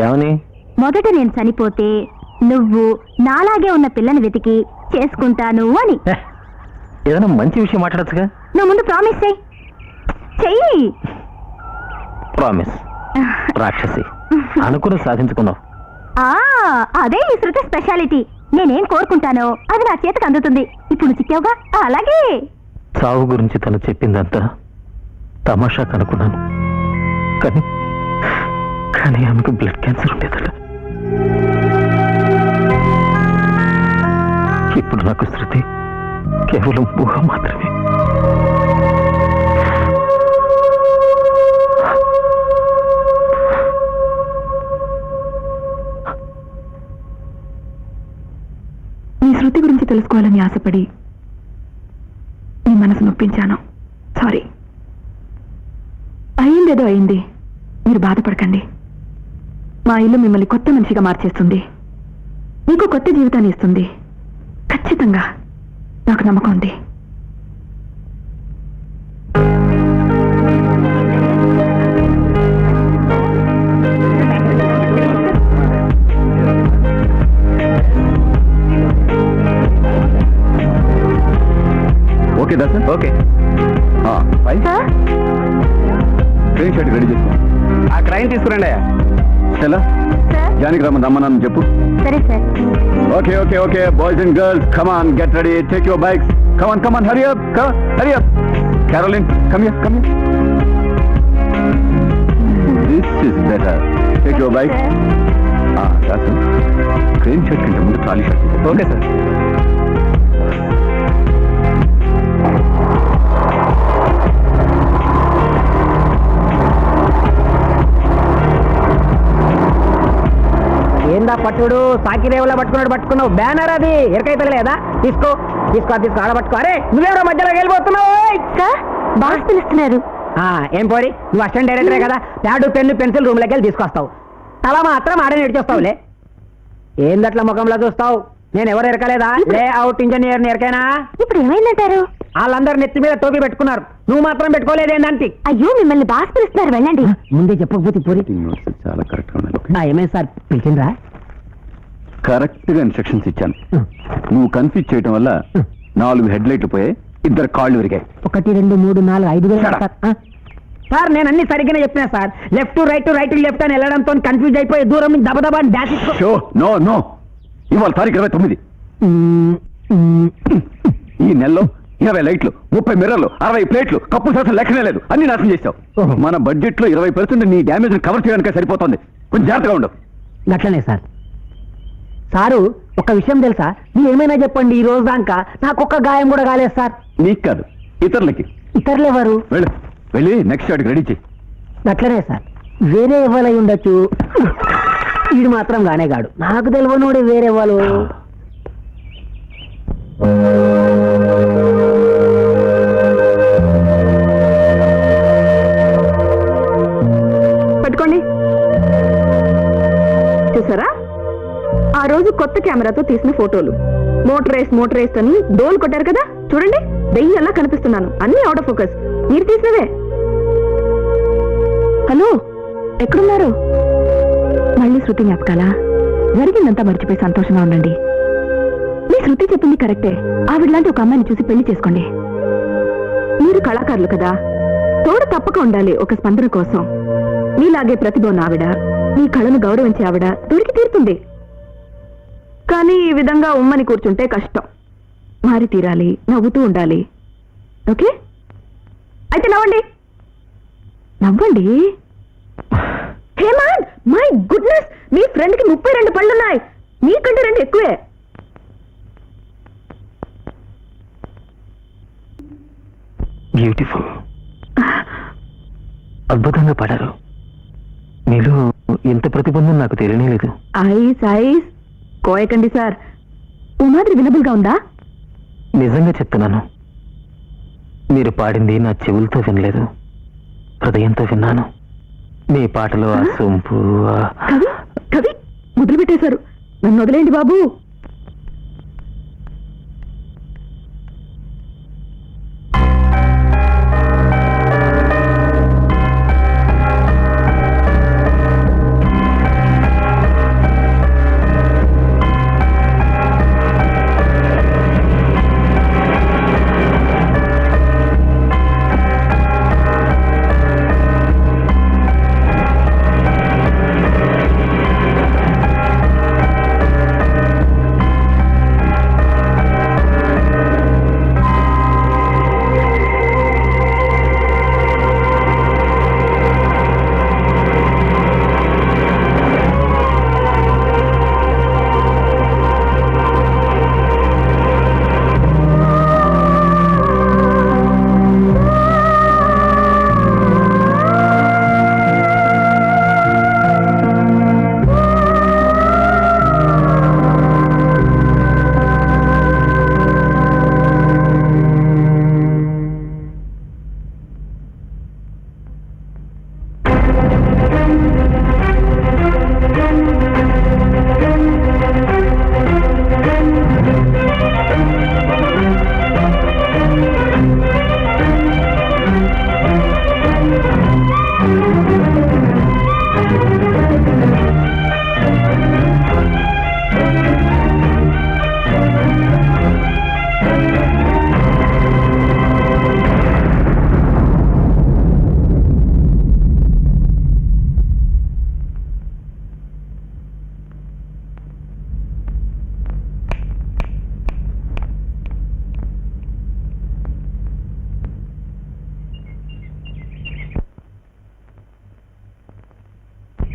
ఏమని? మొదట నేను చనిపోతే నువ్వు నాలాగే ఉన్న పిల్లని వెతికి చేసుకుంటాను అని. ఏదైనా మంచి విషయం మాట్లాడచ్చుగా. నువ్వు ముందు ప్రామిస్ చేయి. చెయ్యి. ప్రామిస్. రాక్షసి, అనుకుని సాధించుకున్నావు. అదే ఈ శృతి స్పెషాలిటీ. నేనేం కోరుకుంటానో అది నా చేతికి అందుతుంది. ఇప్పుడు చిక్కావుగా, అలాగే. చావు గురించి తను చెప్పిందంతా తమాషా కనుక్కున్నాను, కానీ ఆమెకు బ్లడ్ క్యాన్సర్ ఉండేదట. ఇప్పుడు నాకు శృతి కేవలం ఊహ మాత్రమే. నీ శృతి గురించి తెలుసుకోవాలని ఆశపడి నీ మనసు నొప్పించాను. సారీ. అయిందేదో అయింది. మీరు బాధపడకండి. మా ఇల్లు మిమ్మల్ని కొత్త మనిషిగా మార్చేస్తుంది. నీకు కొత్త జీవితాన్ని ఇస్తుంది. ఖచ్చితంగా నాకు నమ్మకం ఉంది. Okay Darshan. Okay train shirt ready చేసుకో. ఆ క్లయింట్ తీసుకురండి. ఎలా జానికి రమ్మని చెప్పు. సరే sir. Okay okay okay boys and girls, come on, get ready, take your bikes, come on, hurry up. Caroline, come here. This is better. Take your bike. రాసు, crane shirt కంటే ముందు ట్రాలీ షర్ట్. Okay sir. ఏందా పట్టుడు సాకిరేవులా పట్టుకున్నావు banner అది ఎరకైతే లేదా? తీసుకో ఆడ పట్టుకో. అరే నువ్వెవరో మధ్యలో వెళ్ళిపోతున్నావు. సార్ బాస్ పిలుస్తున్నారు. ఏం పోరి, నువ్వు అసిస్టెంట్ డైరెక్టరే కదా, ప్యాడు పెన్ను పెన్సిల్ రూమ్ లోకి వెళ్ళి తీసుకొస్తావు. తల మాత్రం ఆడే నేర్చేస్తావులే. ఏందట్లా ముఖంలో చూస్తావు? నేను ఎవరు ఎరకలేదా? లే అవుట్ ఇంజనీర్ ఎరకైనా. ఇప్పుడు ఏమైందంటారు? వాళ్ళందరూ నెత్తి మీద టోపీ పెట్టుకున్నారు, నువ్వు మాత్రం పెట్టుకోలేదేందంటే. అయ్యో మిమ్మల్ని బాస్ పిలుస్తున్నారు, వెళ్ళండి. ముందే చెప్పకపోతే పోరి. చాలా కరెక్ట్ గా ఉన్నాయి. ఏమైంది సార్, పిలిచిండ్రా? కరెక్ట్ గా ఇన్స్ట్రక్షన్స్ ఇచ్చాను. నువ్వు కన్ఫ్యూజ్ చేయటం వల్ల 4 హెడ్ లైట్లు పోయాయి, 2 కాళ్ళు విరిగాయి. 1 2 3 4 5 Shut up. సార్ నేను అన్ని సరిగ్గానే చెప్పినా సార్. లెఫ్ట్ రైట్ లెఫ్ట్ అని వెళ్ళడంతో కన్ఫ్యూజ్ అయిపోయి దూరం నుంచి దబదబా అని డాష్ ఇచ్చుకో. షో నో నో, ఇవాళ తారీఖు 29. ఈ నెలలో 20 లైట్లు, 30 మిర్రర్లు, 60 ప్లేట్లు, కప్పు శాతం లెక్కనే లేదు, అన్ని నాశనం చేశావు. ఓహో. మన బడ్జెట్ లో 20% నీ డ్యామేజ్ కవర్ చేయడానికి సరిపోతుంది. కొంచెం జాగ్రత్తగా ఉండు. గట్లనే సార్. సారు ఒక విషయం తెలుసా? మీరు ఏమైనా చెప్పండి, ఈ రోజు దాకా నాకు ఒక్క గాయం కూడా కాలేదు సార్. నీకు కాదు, ఇతరులకి. ఇతరులు ఎవరు? వెళ్ళి నెక్స్ట్ షాట్కి రెడీ చేయి. గట్లనే సార్. వేరే ఎవరై ఉండొచ్చు, వీడు మాత్రం గానే గాడు. నాకు తెలియనోడు వేరే వాళ్ళు. పట్టుకోండి. చూసారా, ఆ రోజు కొత్త కెమెరాతో తీసిన ఫోటోలు. మోటర్ రేస్ అని డోల్ కొట్టారు కదా, చూడండి దెయ్యంలా కనిపిస్తున్నాను. అన్ని అవుట్ ఆఫ్ ఫోకస్, మీరు తీసినవే. హలో, ఎక్కడున్నారు? మళ్ళీ శృతి జ్ఞాపకాలా? జరిగిందంతా మర్చిపోయి సంతోషంగా ఉండండి. మీ శృతి చెప్పింది కరెక్టే. ఆవిడలాంటి ఒక అమ్మాయిని చూసి పెళ్లి చేసుకోండి. మీరు కళాకారులు కదా, తోడు తప్పక ఉండాలి ఒక స్పందన కోసం. మీలాగే ప్రతిభ ఉన్న ఆవిడ, మీ కళను గౌరవించే ఆవిడ దొరికి తీరుతుంది. కానీ ఈ విధంగా ఉమ్మని కూర్చుంటే కష్టం. మారి తీరాలి, నవ్వుతూ ఉండాలి. ఓకే, అయితే నవ్వండి. హేమాన్, మై గుడ్నెస్, మీ ఫ్రెండ్ కి 32 పళ్ళున్నాయి, మీకంటే 2 ఎక్కువే. బ్యూటిఫుల్, అద్భుతంగా పాడారు. మీలో ఎంత ప్రతిబంధం నాకు తెలియలేదు. ఐస్ కోయకండి సార్. మాదిరి వినబుల్ గా ఉందా? నిజంగా చెప్తున్నాను, మీరు పాడింది నా చెవులతో వినలేదు, హృదయంతో విన్నాను. మీ పాటలో ఆ సొంపు, కవి మొదలు పెట్టేశారు. నన్ను వదిలేండి బాబు.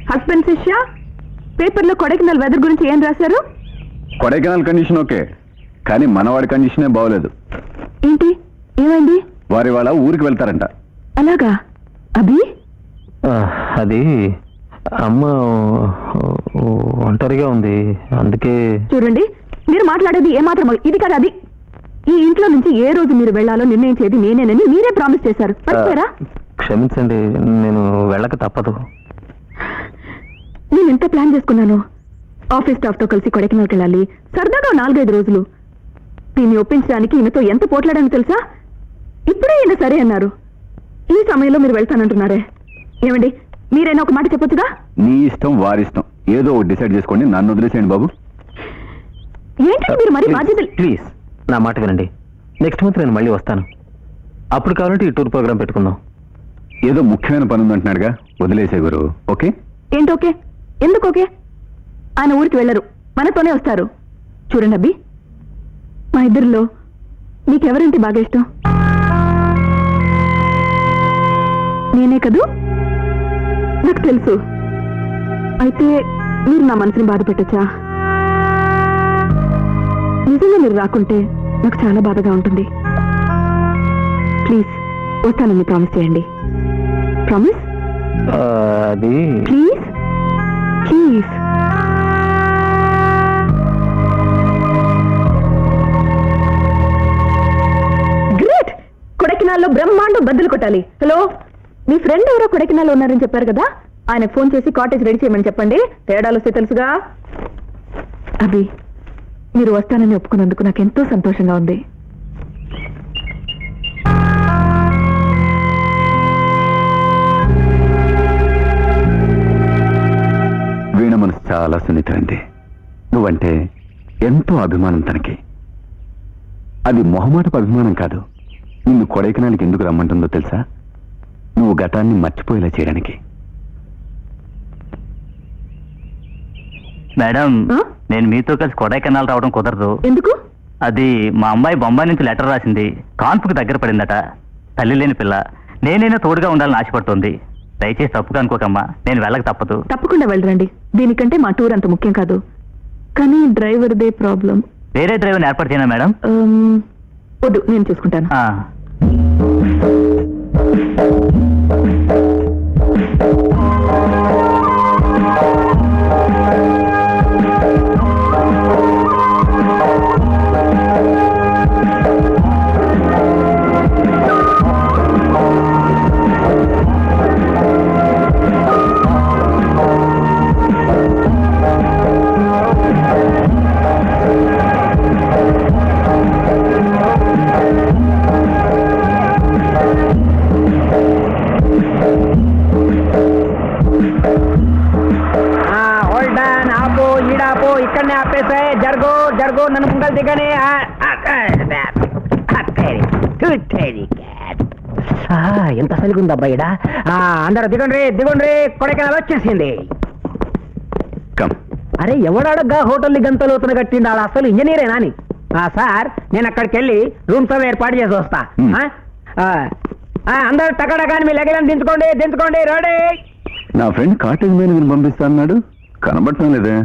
హస్బెండ్ శిష్య పేపర్లో కొడైకెనాల్ వెదర్ గురించి ఏం రాశారు? కొడైకెనాల్ కండిషన్ ఓకే, కానీ మనవాడి కండిషనే బాగోలేదు. ఏంటి, ఏమైంది? వారి వాళ్ళ ఊరికి వెళ్తారంట. అలాగా? అభి, అది అమ్మ ఒంటరిగా ఉంది, అందుకే. చూడండి, మీరు మాట్లాడేది ఏమాత్రం ఇది కాదు అది. ఈ ఇంట్లో నుంచి ఏ రోజు మీరు వెళ్ళాలో నిర్ణయించేది నేనేనని మీరే ప్రామిస్ చేశారు, మర్చిపోయారా? క్షమించండి, నేను వెళ్ళక తప్పదు. నేను ఎంత ప్లాన్ చేసుకున్నాను. ఆఫీస్ స్టాఫ్ తో కలిసి కొడైకెనాల్కి వెళ్ళాలి, సరదాగా 4-5 రోజులు. దీన్ని ఒప్పించడానికి ఈయనతో ఎంత పోట్లాడాను తెలుసా? ఇప్పుడే ఈయన సరే అన్నారు. ఈ సమయంలో మీరు వెళ్తానంటున్నారే. ఏమండి, మీరైనా ఒక మాట చెప్పొచ్చుగా? నీ ఇష్టం వారిష్టం, ఏదో ఒకటి డిసైడ్ చేసుకోండి, నన్ను వదిలేసేయండి బాబు. ఏంటంటే మీరు మరీ బాధ్యతలు. ప్లీజ్ నా మాట వినండి. నెక్స్ట్ మంత్ నేను మళ్ళీ వస్తాను. అప్పుడు కావాలంటే ఈ టూర్ ప్రోగ్రామ్ పెట్టుకుందాం. ఏదో ముఖ్యమైన పని ఉందంటున్నాడుగా, వదిలేసే గురు. ఓకే? ఏంటి ఓకే? ఎందుకు ఓకే? ఆయన ఊరికి వెళ్ళరు, మనతోనే వస్తారు. చూడండి అబ్బి, మా ఇద్దరిలో మీకెవరంటే బాగా ఇష్టం? నేనే కదూ? నాకు తెలుసు. అయితే మీరు నా మనసుని బాధ పెట్టచ్చా? నిజంగా మీరు రాకుంటే నాకు చాలా బాధగా ఉంటుంది. ప్లీజ్ వస్తానని ప్రామిస్ చేయండి. ప్రామిస్? అది ప్లీజ్ ప్లీజ్. గ్రేట్! కొడైకెనాల్లో బ్రహ్మాండం బద్దలు కొట్టాలి. హలో, మీ ఫ్రెండ్ ఎవరో కొడైకెనాల్లో ఉన్నారని చెప్పారు కదా, ఆయన ఫోన్ చేసి కాటేజ్ రెడీ చేయమని చెప్పండి. తేడాలు వస్తే తెలుసుగా. అభి, మీరు వస్తానని ఒప్పుకున్నందుకు నాకు ఎంతో సంతోషంగా ఉంది. వీణ మనసు చాలా సున్నితమైంది. నువ్వంటే ఎంతో అభిమానం తనకి. అది మొహమాటపు అభిమానం కాదు. నిన్ను కొడైకెనాల్కి ఎందుకు రమ్మంటుందో తెలుసా? నువ్వు గతాన్ని మర్చిపోయేలా చేయడానికి. మేడం, ఆ? నేను మీతో కలిసి కొడైకెనాల్ రావడం కుదరదు. ఎందుకు? అది మా అమ్మాయి బొంబాయి నుంచి లెటర్ రాసింది. కాన్పుకు దగ్గర పడిందట. తల్లి లేని పిల్ల. నేనైనా తోడుగా ఉండాలని ఆశపడుతోంది. దయచేసి తప్పుగా అనుకోకమ్మా, నేను వెళ్ళక తప్పదు. తప్పకుండా వెళ్ళరండి. దీనికంటే మా టూర్ అంత ముఖ్యం కాదు. కానీ డ్రైవర్దే ప్రాబ్లం. వేరే డ్రైవర్ని ఏర్పాటు చేయనా మేడం? వద్దు, నేను చూసుకుంటాను. ఆ. ఇక్కడనే ఆపేసే. జరుగు జరుగు, నన్ను ముంగల్ దిగనే. ఎంత సరిగుంది అబ్బాయిడ. అందరూ దిగండి దిగండి, కొడైకెనాల్ వచ్చేసింది. కమ్. అరే, ఎవడడగ్గా హోటల్ని గంతలోతున కట్టిండు? ఆడ అసలు ఇంజనీరేనా అని. సార్, నేను అక్కడికి వెళ్ళి రూమ్స్ అవి ఏర్పాటు చేసి వస్తా. అందరూ టకటకాని మీ లగేజ్ దించుకోండి దించుకోండి. రెడీ? నా ఫ్రెండ్ కాటేజ్ మీద పంపిస్తా అన్నాడు, కనబడటం లేదే.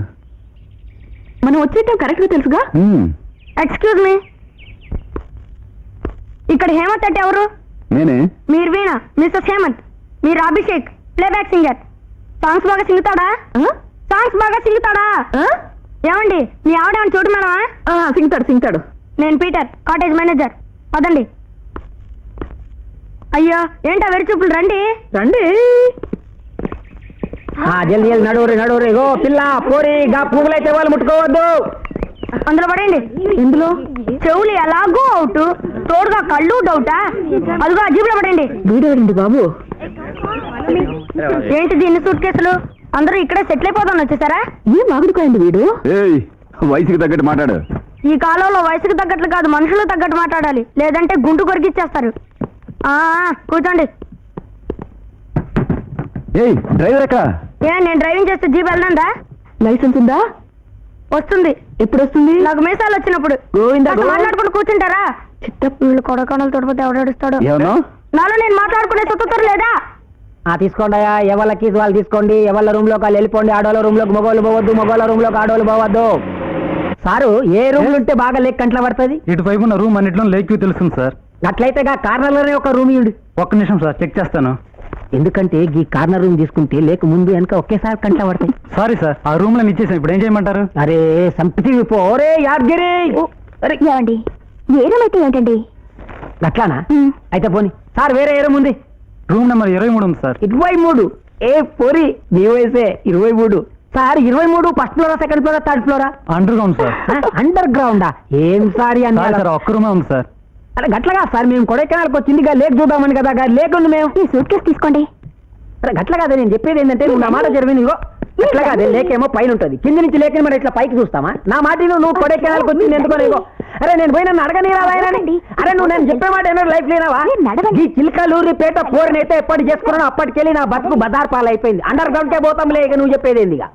మనం వచ్చేటం కరెక్ట్ గా తెలుసుగా. ఎక్స్క్యూజ్ మీ, ఇక్కడ హేమంత్ అంటే ఎవరు? నేనే. మీరు వీణ, మిస్టర్ హేమంత్. మీరు అభిషేక్, ప్లేబ్యాక్ సింగర్. సాంగ్స్ బాగా సింగుతాడా? సాంగ్స్ బాగా సింగుతాడా? ఏమండి, మీ ఆవిడ ఏమన్నా చోటు మేడమా? సింగుతాడు సింగుతాడు. నేను పీటర్, కాటేజ్ మేనేజర్. పదండి. అయ్యో, ఏంటా వెరి చూపులు? రండి రండి. జల్దీ జల్దీ నడువురి నడువురి. గో పిల్ల పోరి, గా పువ్వులైతే వాళ్ళు ముట్టుకోవద్దు. అందులో పడండి. ఇందులో చెవులు ఎలాగో అవుట్, తోడుగా కళ్ళు డౌటా? అదిగో అజీబులో పడండి. వీడేరండి బాబు. ఏంటిది ఇన్ని సూట్ కేసులు? అందరూ ఇక్కడే సెటిల్ అయిపోదాం వచ్చేసారా? ఏం మాగుడుకోండి వీడు. ఏయ్, వయసుకి తగ్గట్టు మాట్లాడు. ఈ కాలంలో వయసుకు తగ్గట్లు కాదు, మనుషులు తగ్గట్టు మాట్లాడాలి, లేదంటే గుంటు కొరికిచ్చేస్తారు. కూర్చోండి. ఏయ్, డ్రైవర్ ఎక్కడ? నేను డ్రైవింగ్ చేస్తే జీప్ వెళ్ళందా? లైసెన్స్ ఉందా? వస్తుంది. ఎప్పుడు వస్తుంది? నాకు మీసాలు వచ్చినప్పుడు. మాట్లాడుకుని కూర్చుంటారా? చిత్తప్పుడు కొడకొండలు తోడిపోతే ఎవడేడుస్తాడు? ఏమన్నా? నాలో నేను మాట్లాడుకునే స్వతంత్రం లేదా? తీసుకోండియా, ఎవరి కీస్ వాళ్ళు తీసుకోండి, ఎవరి రూమ్ లోకి వాళ్ళు వెళ్ళిపోండి. ఆడోళ్ళ రూమ్ లోకి మగవాళ్ళు పోవద్దు, మగవాళ్ళ రూమ్ లోకి ఆడోళ్ళు పోవద్దు. సారు, ఏ రూమ్ ఉంటే బాగా లేక్ కంట్ల పడుతుంది? ఇటువైపు ఉన్న రూమ్ అన్నింటిలో లేక్ వ్యూ తెలుస్తుంది సార్. అట్లయితే కార్నర్ లోనే ఒక రూమ్ ఇవ్వండి. ఒక్క నిమిషం సార్, చెక్ చేస్తాను. ఎందుకంటే ఈ కార్నర్ రూమ్ తీసుకుంటే లేక ముందు వెనక ఒకేసారి కంట్ల పడతాయి. సారీ సార్, ఆ రూమ్ లో ఇచ్చేసాను. ఇప్పుడు ఏం చేయమంటారు? అరే సంపతి పోరే యాదగిరి. అరే ఏమండి ఏ రూమ్ అయితే ఏంటండి? అట్లానా? అయితే పోనీ సార్, వేరే ఏ రూమ్ ఉంది? రూమ్ నెంబర్ 23 ఉంది సార్. 23? ఏ పోరి, నీ వయసే 23. సార్ 23 ఫస్ట్ ఫ్లోరా, సెకండ్ ఫ్లోరా, థర్డ్ ఫ్లోరా? Underground sir. అండర్ గ్రౌండా? ఏం సారీ సార్, అన్నారు? ఒక్క రూమే ఉంది సార్. అరే గట్లగా సార్, మేము కొడైకెనాల్కి వచ్చింది లేక్ చూద్దామని కదా. లేక్ ఉంది మేము. ఈ సూట్ కేసు తీసుకోండి. అరే గట్ల కాదే, నేను చెప్పేది ఏంటంటే నువ్వు నా మాట జరిగింది. ఇగో గట్ల కాదే, లేక్ ఏమో పైన ఉంటుంది, కింద నుంచి లేకని మరి ఇట్లా పైకి చూస్తామా? నా మాట నువ్వు కొడైకెనాల్కి వచ్చి నేను ఎందుకో ఇగో. అరే నేను పోయి నన్ను అడగని రాయనండి. అరే నువ్వు నేను చెప్పే మాట ఏమో లైఫ్ లేనావా? ఈ చిలకలూరి పేట పోరనైతే ఎప్పటి చేసుకున్నాను అప్పటికెళ్ళి నా బతుకు బజార్ పాలైపోయింది. అండర్ గ్రౌండ్ కే పోతాం లేక నువ్వు చెప్పేది ఏందిగా?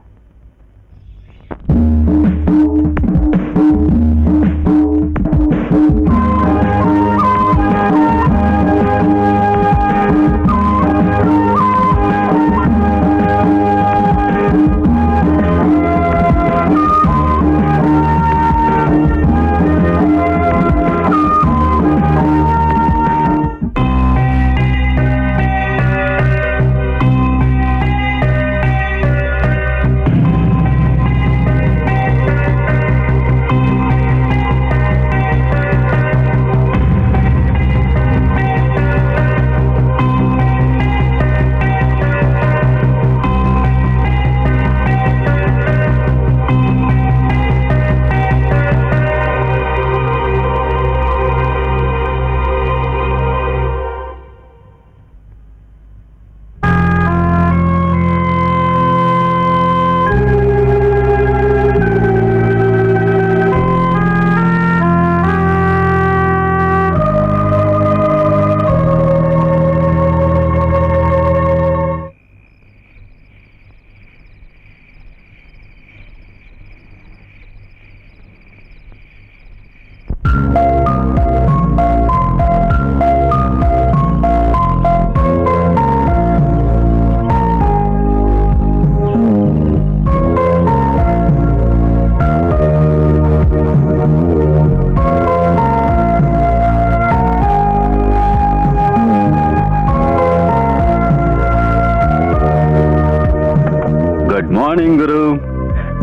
మార్నింగ్ గురు.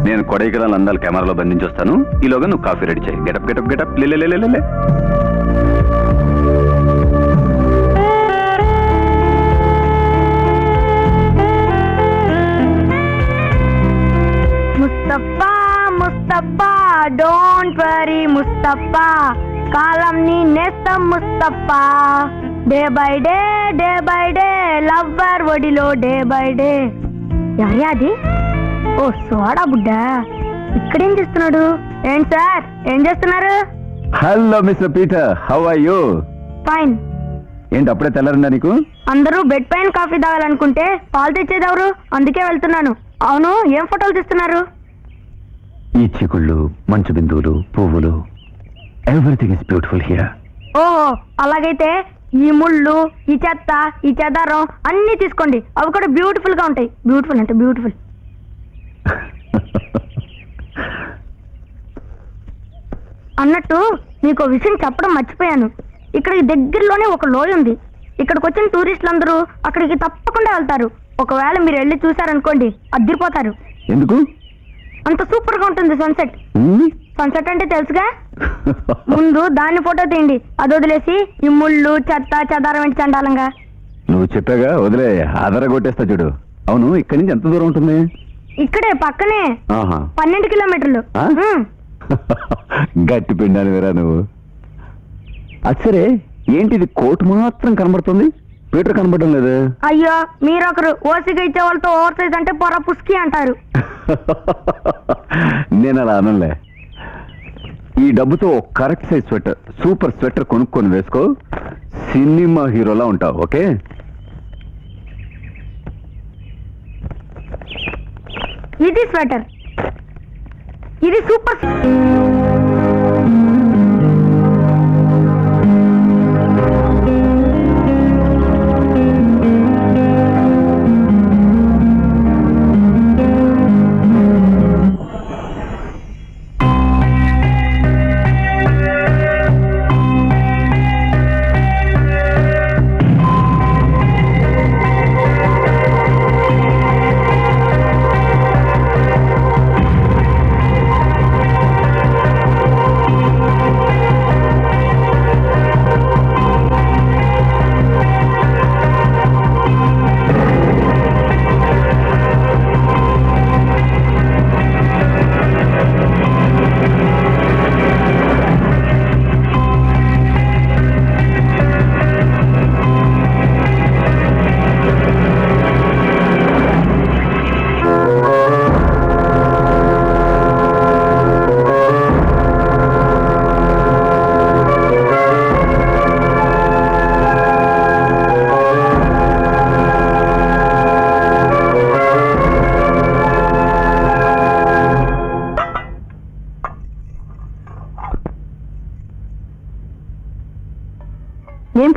నేను కొడైకెనాల్ అందాలు కెమెరాలో బంధించి వస్తాను. ఈలోగా నువ్వు కాఫీ రెడీ చేయి. గెటప్ గెటప్ గెటప్ లే. ముస్తఫా ముస్తఫా డోంట్ వరీ ముస్తఫా, కాలం నీ నేస్తం Mustafa. Day by day lover ఒడిలో డే బై డే. ఎవరియా అది? ఓ సోడా బుడ్డ, ఇక్కడేం చేస్తున్నాడు? ఏంటి సార్, ఏం చేస్తున్నారు? Hello mister Peter, how are you? Fine. ఏంటి అప్పుడే తెల్లారిందా నీకు? అందరూ బెడ్ పైన కాఫీ తాగాలనుకుంటే పాలు తెచ్చేది ఎవరు? అందుకే వెళ్తున్నాను. అవును, ఏం ఫోటోలు తీస్తున్నారు? ఈ చిగుళ్ళు, మంచు బిందువులు, పువ్వులు, ఎవ్రీథింగ్ ఇస్ బ్యూటిఫుల్ హియర్. ఓహో, అలాగైతే ఈ ముళ్ళు, ఈ చెత్త, ఈ చెదారం అన్ని తీసుకోండి. అవి కూడా బ్యూటిఫుల్ గా ఉంటాయి. బ్యూటిఫుల్ అంటే బ్యూటిఫుల్. అన్నట్టు మీకు ఒక విషయం చెప్పడం మర్చిపోయాను. ఇక్కడికి దగ్గరలోనే ఒక లోయ ఉంది. ఇక్కడికి వచ్చిన టూరిస్టులు అందరూ అక్కడికి తప్పకుండా వెళ్తారు. ఒకవేళ మీరు వెళ్ళి చూసారనుకోండి, అద్దరిపోతారు. ఎందుకు? అంత సూపర్ గా ఉంటుంది సన్సెట్. సన్సెట్ అంటే తెలుసుగా. ముందు దాన్ని ఫోటో తీయండి, అది వదిలేసి ఈ ముళ్ళు, చెత్త, చెదారం ఏంటి చండాలంగా. నువ్వు చెప్పాగా, వదిలే, ఆధార కొట్టేస్తా చూడు. అవును, ఇక్కడి నుంచి ఎంత దూరం ఉంటుంది? ఇక్కడే పక్కనే, ఆహా. 12 కిలోమీటర్లు. ఆ? గట్టి పిండాను వేరా నువ్వు. అచ్చరే, ఏంటిది కోట్ మాత్రం కనబడుతుంది, పీటర్ కనబడడం లేదు? అయ్యో, మీరొకరు ఓసిగా ఇచ్చే వాళ్ళతో ఓవర్ సైజ్ అంటే పొర పుస్కి అంటారు. నేను అలా అనలే. ఈ డబ్బుతో ఒక correct size sweater, super sweater కొనుక్కొని వేసుకో, సినిమా హీరోలా ఉంటావు. ఓకే? ఇది స్వెటర్, ఇది సూపర్.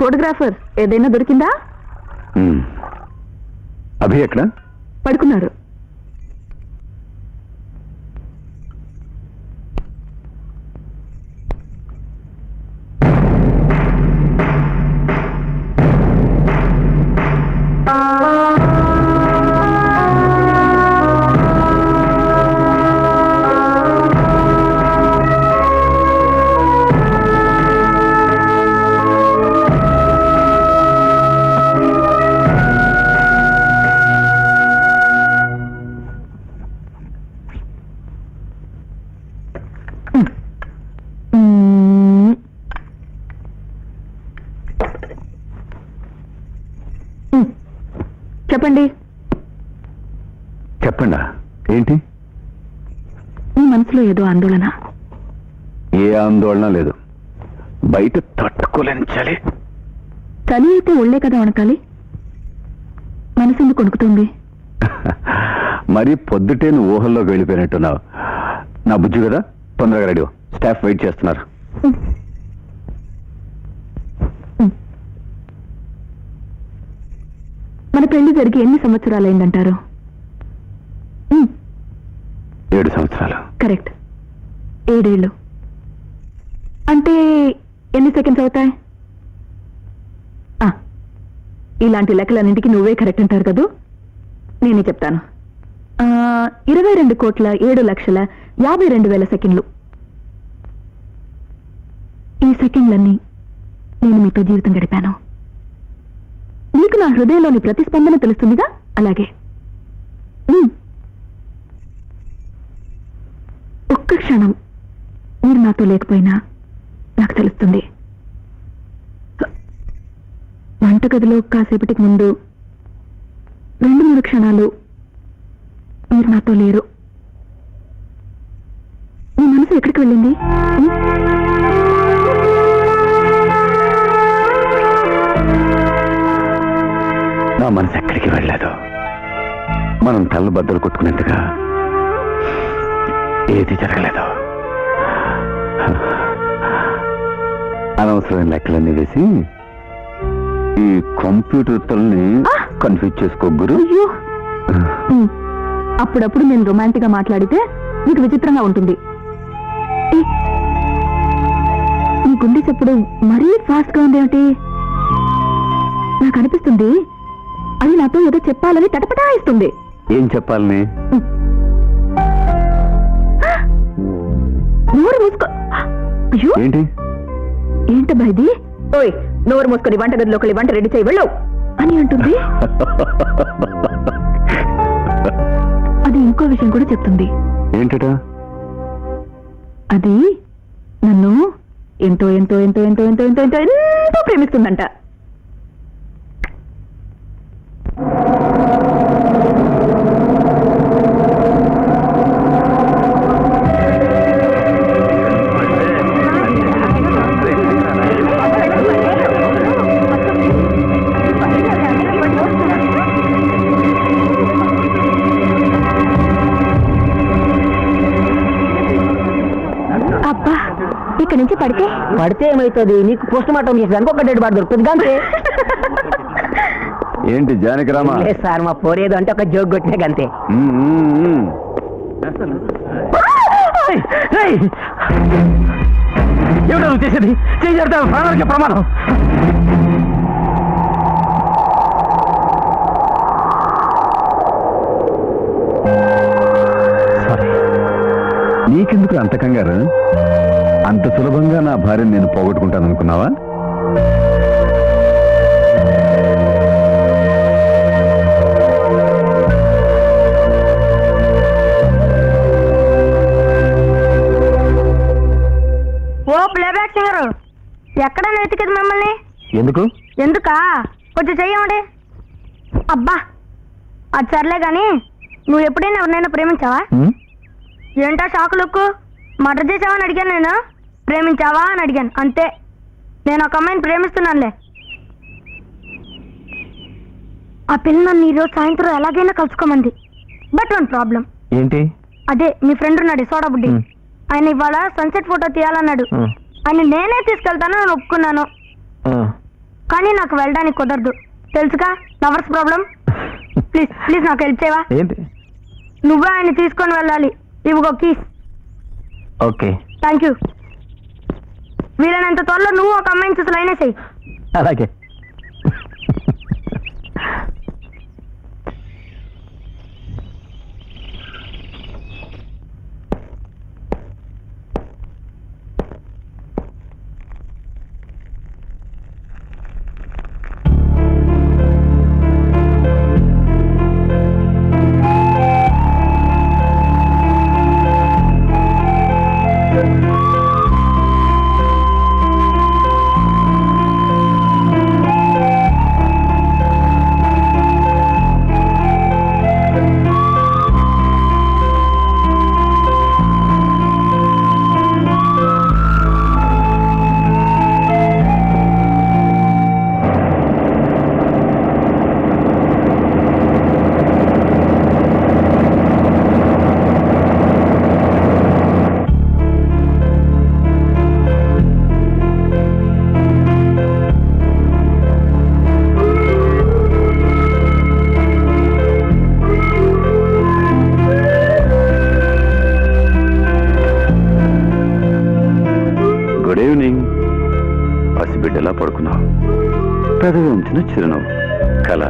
ఫోటోగ్రాఫర్ ఏదైనా దొరికిందా? అభి ఎక్కడ? పడుకున్నారు. చెప్పండి. చెప్పండా? ఏంటి? మీ మనసులో ఏదో ఆందోళన. ఏ ఆందోళన లేదు. బయట తట్టుకోలేని చలి. చలి అయితే ఒళ్ళే కదా వణకాలి. మనసు ఎందుకు వణుకుతుంది? మరి పొద్దుటే నువ్వు ఊహల్లోకి వెళ్ళిపోయినట్టున్నావు. నా బుజ్జి కదా, తొందరగా రెడీ. స్టాఫ్ వెయిట్ చేస్తున్నారు. మన పెళ్లి జరిగి ఎన్ని సంవత్సరాలైందంటారు? 7 సంవత్సరాలు. కరెక్ట్. 7 ఏళ్ళు అంటే ఎన్ని సెకండ్స్ అవుతాయి? ఇలాంటి లెక్కలన్నింటికి నువ్వే కరెక్ట్ అంటారు కదూ. నేనే చెప్తాను. 22,07,52,000 సెకండ్లు. ఈ సెకండ్లన్నీ నేను మీతో జీవితం గడిపాను. నీకు నా హృదయంలోని ప్రతిస్పందన తెలుస్తుందిగా, అలాగే ఒక్క క్షణం మీరు నాతో లేకపోయినా నాకు తెలుస్తుంది. వంటగదిలో కాసేపటికి ముందు 2-3 క్షణాలు మీరు నాతో లేరు. మీ మనసు ఎక్కడికి వెళ్ళింది? నా మనసు ఎక్కడికి వెళ్ళలేదు. మనం తల్ల బద్దలు కొట్టుకునేంతగా ఏది జరగలేదు. అనవసరమైన లెక్కలన్నీ వేసి ఈ కంప్యూటర్ తల్ని కన్ఫ్యూజ్ చేసుకోగురు. అయ్యో, అప్పుడప్పుడు నేను రొమాంటిక్ గా మాట్లాడితే మీకు విచిత్రంగా ఉంటుంది. మీ గుండె చెప్పుడు మరీ ఫాస్ట్ గా ఉందేమిటి? నాకు అనిపిస్తుంది అది నాతో ఏదో చెప్పాలని తటపటాయిస్తుంది. ఏం చెప్పాలని? నోరు మూసుకో. అయ్యో, ఏంటి? ఏంటబ్బా ఇది? ఓయ్, నోరు మూసుకొని వంటగదిలోకి వంట రెడీ చేయి వెళ్ళు అని అంటుంది. అది ఇంకో విషయం కూడా చెప్తుంది. ఏంటట? అది నన్ను ఎంతో ఎంతో ఎంతో ఎంతో ఎంతో ఎంతో ఎంతో ఎంతో ప్రేమిస్తుందంట. అబ్బా, ఇక్కడి నుంచి పడితే ఏమవుతుంది? నీకు పోస్ట్ మార్టం చేసేదానికి ఒక డెడ్ బాడీ దొరుకుతుంది అంతే. ఏంటి జానకిరామా? లేదు సార్, మా పోరేదో అంటే ఒక జోక్ కొట్టినా గంతే. ఏమిటో నువ్వు చేసేది? చేసేది ప్రాణానికి ప్రమాదం. నీకెందుకు అంత కంగారు? అంత సులభంగా నా భార్యను నేను పోగొట్టుకుంటాననుకున్నావా? ఓ ప్లేబ్యాక్ సింగర్, ఎక్కడ వెతికేది మమ్మల్ని? ఎందుకు? ఎందుకా? కొంచెం చెయ్యమండి. అబ్బా, అది సర్లే గాని నువ్వు ఎప్పుడైనా ఎవరినైనా ప్రేమించావా? ఏంటా షాక్ లుక్? మర్డర్ చేసావా అని అడిగాను నేను. ప్రేమించావా అని అడిగాను అంతే. నేను ఒక అమ్మాయిని ప్రేమిస్తున్నానులే. ఆ పిల్ల నన్ను ఈరోజు సాయంత్రం ఎలాగైనా కలుసుకోమంది. But one problem. ఏంటి? అదే మీ ఫ్రెండ్ ఉన్నాడు సోడా బుడ్డి, ఆయన ఇవాళ సన్సెట్ ఫోటో తీయాలన్నాడు. ఆయన నేనే తీసుకెళ్తాను అని ఒప్పుకున్నాను. కానీ నాకు వెళ్ళడానికి కుదరదు తెలుసుగా, లవర్స్ ప్రాబ్లం. ప్లీజ్ ప్లీజ్ నాకు హెల్ప్ చేయవా? ఏంటి? నువ్వే ఆయన తీసుకొని వెళ్ళాలి. ఇవిగో కీస్. Okay, thank you. వీలైనంత త్వరలో నువ్వు ఒక అమ్మాయిని చూసి లైన్ వేసేయి. అలాగే. Good evening. పసిబిడ్డలా పడుకున్నావు, పెదవి ఉంచిన చిరునవ్వు, కళ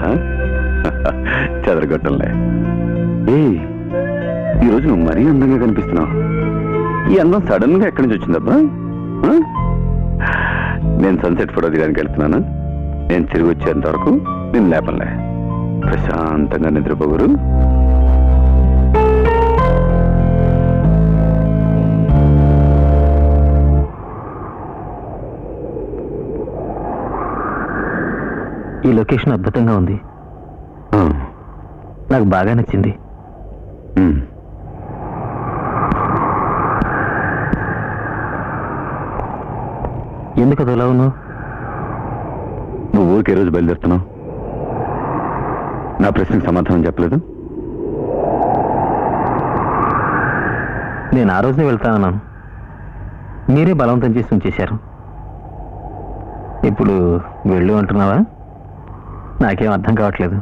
చెదరగొట్టంలే. ఈరోజు నువ్వు మరీ అందంగా కనిపిస్తున్నావు. ఈ అందం సడన్ గా ఎక్కడి నుంచి వచ్చిందబ్బా? ఆ? నేను సన్సెట్ ఫోటో దిగడానికి వెళ్తున్నాను. నేను తిరిగి వచ్చేంత వరకు నేను లేపంలే. ప్రశాంతంగా నిద్రపోగురు. ఈ లొకేషన్ అద్భుతంగా ఉంది, నాకు బాగా నచ్చింది. ఎందుకు అది ఎలా ఉన్నావు? నువ్వు ఊరికి ఏ రోజు బయలుదేరుతున్నావు? నా ప్రశ్నకు సమాధానం చెప్పలేదు. నేను ఆ రోజునే వెళ్తానన్నాను, మీరే బలవంతం చేసి ఉంచేశారు. ఇప్పుడు వెళ్ళు అంటున్నావా? నాకేం అర్థం కావట్లేదు.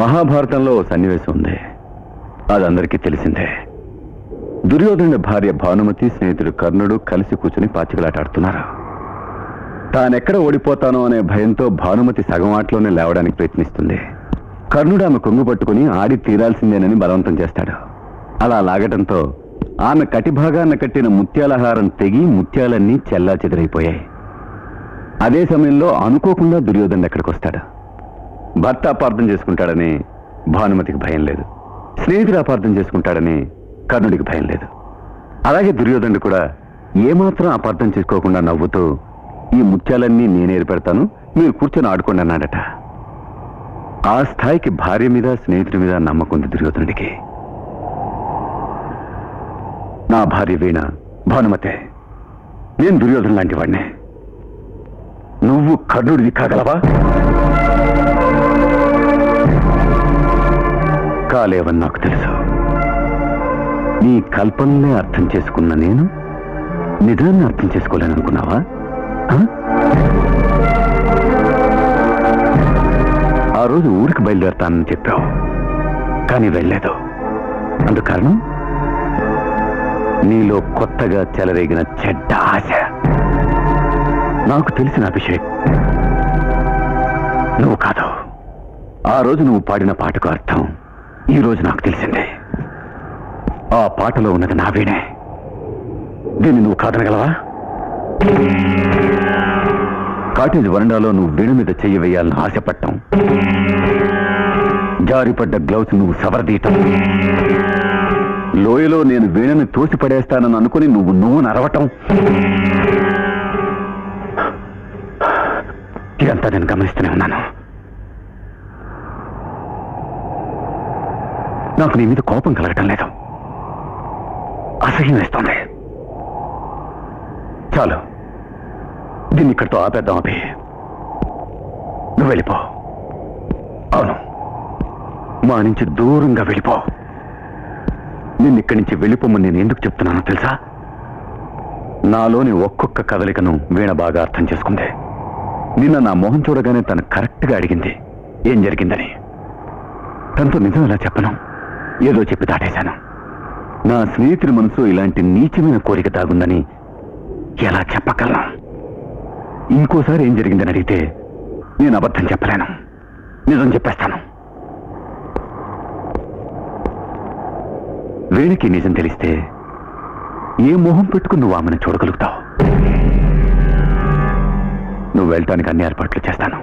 మహాభారతంలో ఓ సన్నివేశం ఉంది, అది అందరికీ తెలిసిందే. దుర్యోధనుడి భార్య భానుమతి, స్నేహితుడు కర్ణుడు కలిసి కూర్చుని పాచికలాటాడుతున్నారు. తానెక్కడ ఓడిపోతానో అనే భయంతో భానుమతి సగం ఆటలోనే లేవడానికి ప్రయత్నిస్తుంది. కర్ణుడు ఆమె కొంగు పట్టుకుని ఆడి తీరాల్సిందేనని బలవంతం చేస్తాడు. అలా లాగటంతో ఆమె కటిభాగాన్న కట్టిన ముత్యాలహారం తెగి ముత్యాలన్నీ చెల్లా చెదరైపోయాయి. అదే సమయంలో అనుకోకుండా దుర్యోధనుడు ఎక్కడికి వస్తాడు. భర్త అపార్థం చేసుకుంటాడని భానుమతికి భయం లేదు, స్నేహితుడు అపార్థం చేసుకుంటాడని కర్ణుడికి భయం లేదు. అలాగే దుర్యోధనుడు కూడా ఏమాత్రం అపార్థం చేసుకోకుండా నవ్వుతూ, ఈ ముత్యాలన్నీ నేనే ఏర్పెడతాను, మీరు కూర్చొని ఆడుకోండి అన్నాడట. ఆ స్థాయికి భార్య మీద, స్నేహితుడి మీద నమ్మకం ఉంది దుర్యోధనుడికి. నా భార్య వీణ భానుమతే, నేను దుర్యోధను లాంటి వాడినే. నువ్వు కర్ణుడివి కాగలవా? కాలేవని నాకు తెలుసు. నీ కల్పనలే అర్థం చేసుకున్న నేను నిజాన్ని అర్థం చేసుకోలేననుకున్నావా? ఆ రోజు ఊరికి బయలుదేరతానని చెప్పావు, కానీ వెళ్ళలేదు. అందుకు కారణం నీలో కొత్తగా చెలరేగిన చెడ్డ ఆశ. నాకు తెలిసిన అభిషేక్ నువ్వు కాదు. ఆ రోజు నువ్వు పాడిన పాటకు అర్థం ఈ రోజు నాకు తెలిసిందే. ఆ పాటలో ఉన్నది నా వీణే. దీన్ని నువ్వు కాదనగలవా? కాటేజ్ వరండాలో నువ్వు వీణ మీద చెయ్యి వేయాలని ఆశపడటం, జారిపడ్డ గ్లౌస్ నువ్వు సవరదీయటం, లోయలో నేను వీణని తోసి పడేస్తానని అనుకుని నువ్వు నరవటం, ఇదంతా నేను గమనిస్తూనే ఉన్నాను. నాకు నీ మీద కోపం కలగటం లేదు, అసహ్యం వేస్తోంది. చాలు, దీన్ని ఇక్కడితో ఆపేద్దాం. అభి, నువ్వు వెళ్ళిపో. అవును, మా నుంచి దూరంగా వెళ్ళిపో. నిన్ను ఇక్కడి నుంచి వెళ్ళిపోమని నేను ఎందుకు చెప్తున్నానో తెలుసా? నాలోని ఒక్కొక్క కదలికను వీణ బాగా అర్థం చేసుకుంది. నిన్న నా మొహం చూడగానే తను కరెక్ట్గా అడిగింది ఏం జరిగిందని. తనతో నిజం ఎలా చెప్పను, ఏదో చెప్పి దాటేశాను. నా స్నేహితుడి మనసు ఇలాంటి నీచమైన కోరిక దాగుందని ఎలా చెప్పగలను? ఇంకోసారి ఏం జరిగిందని అడిగితే నేను అబద్ధం చెప్పలేను, నిజం చెప్పేస్తాను. వేణికి నిజం తెలిస్తే ఏ మొహం పెట్టుకుని నువ్వు ఆమెను చూడగలుగుతావు? నువ్వు వెళ్ళటానికి అన్ని ఏర్పాట్లు చేస్తాను.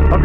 అభి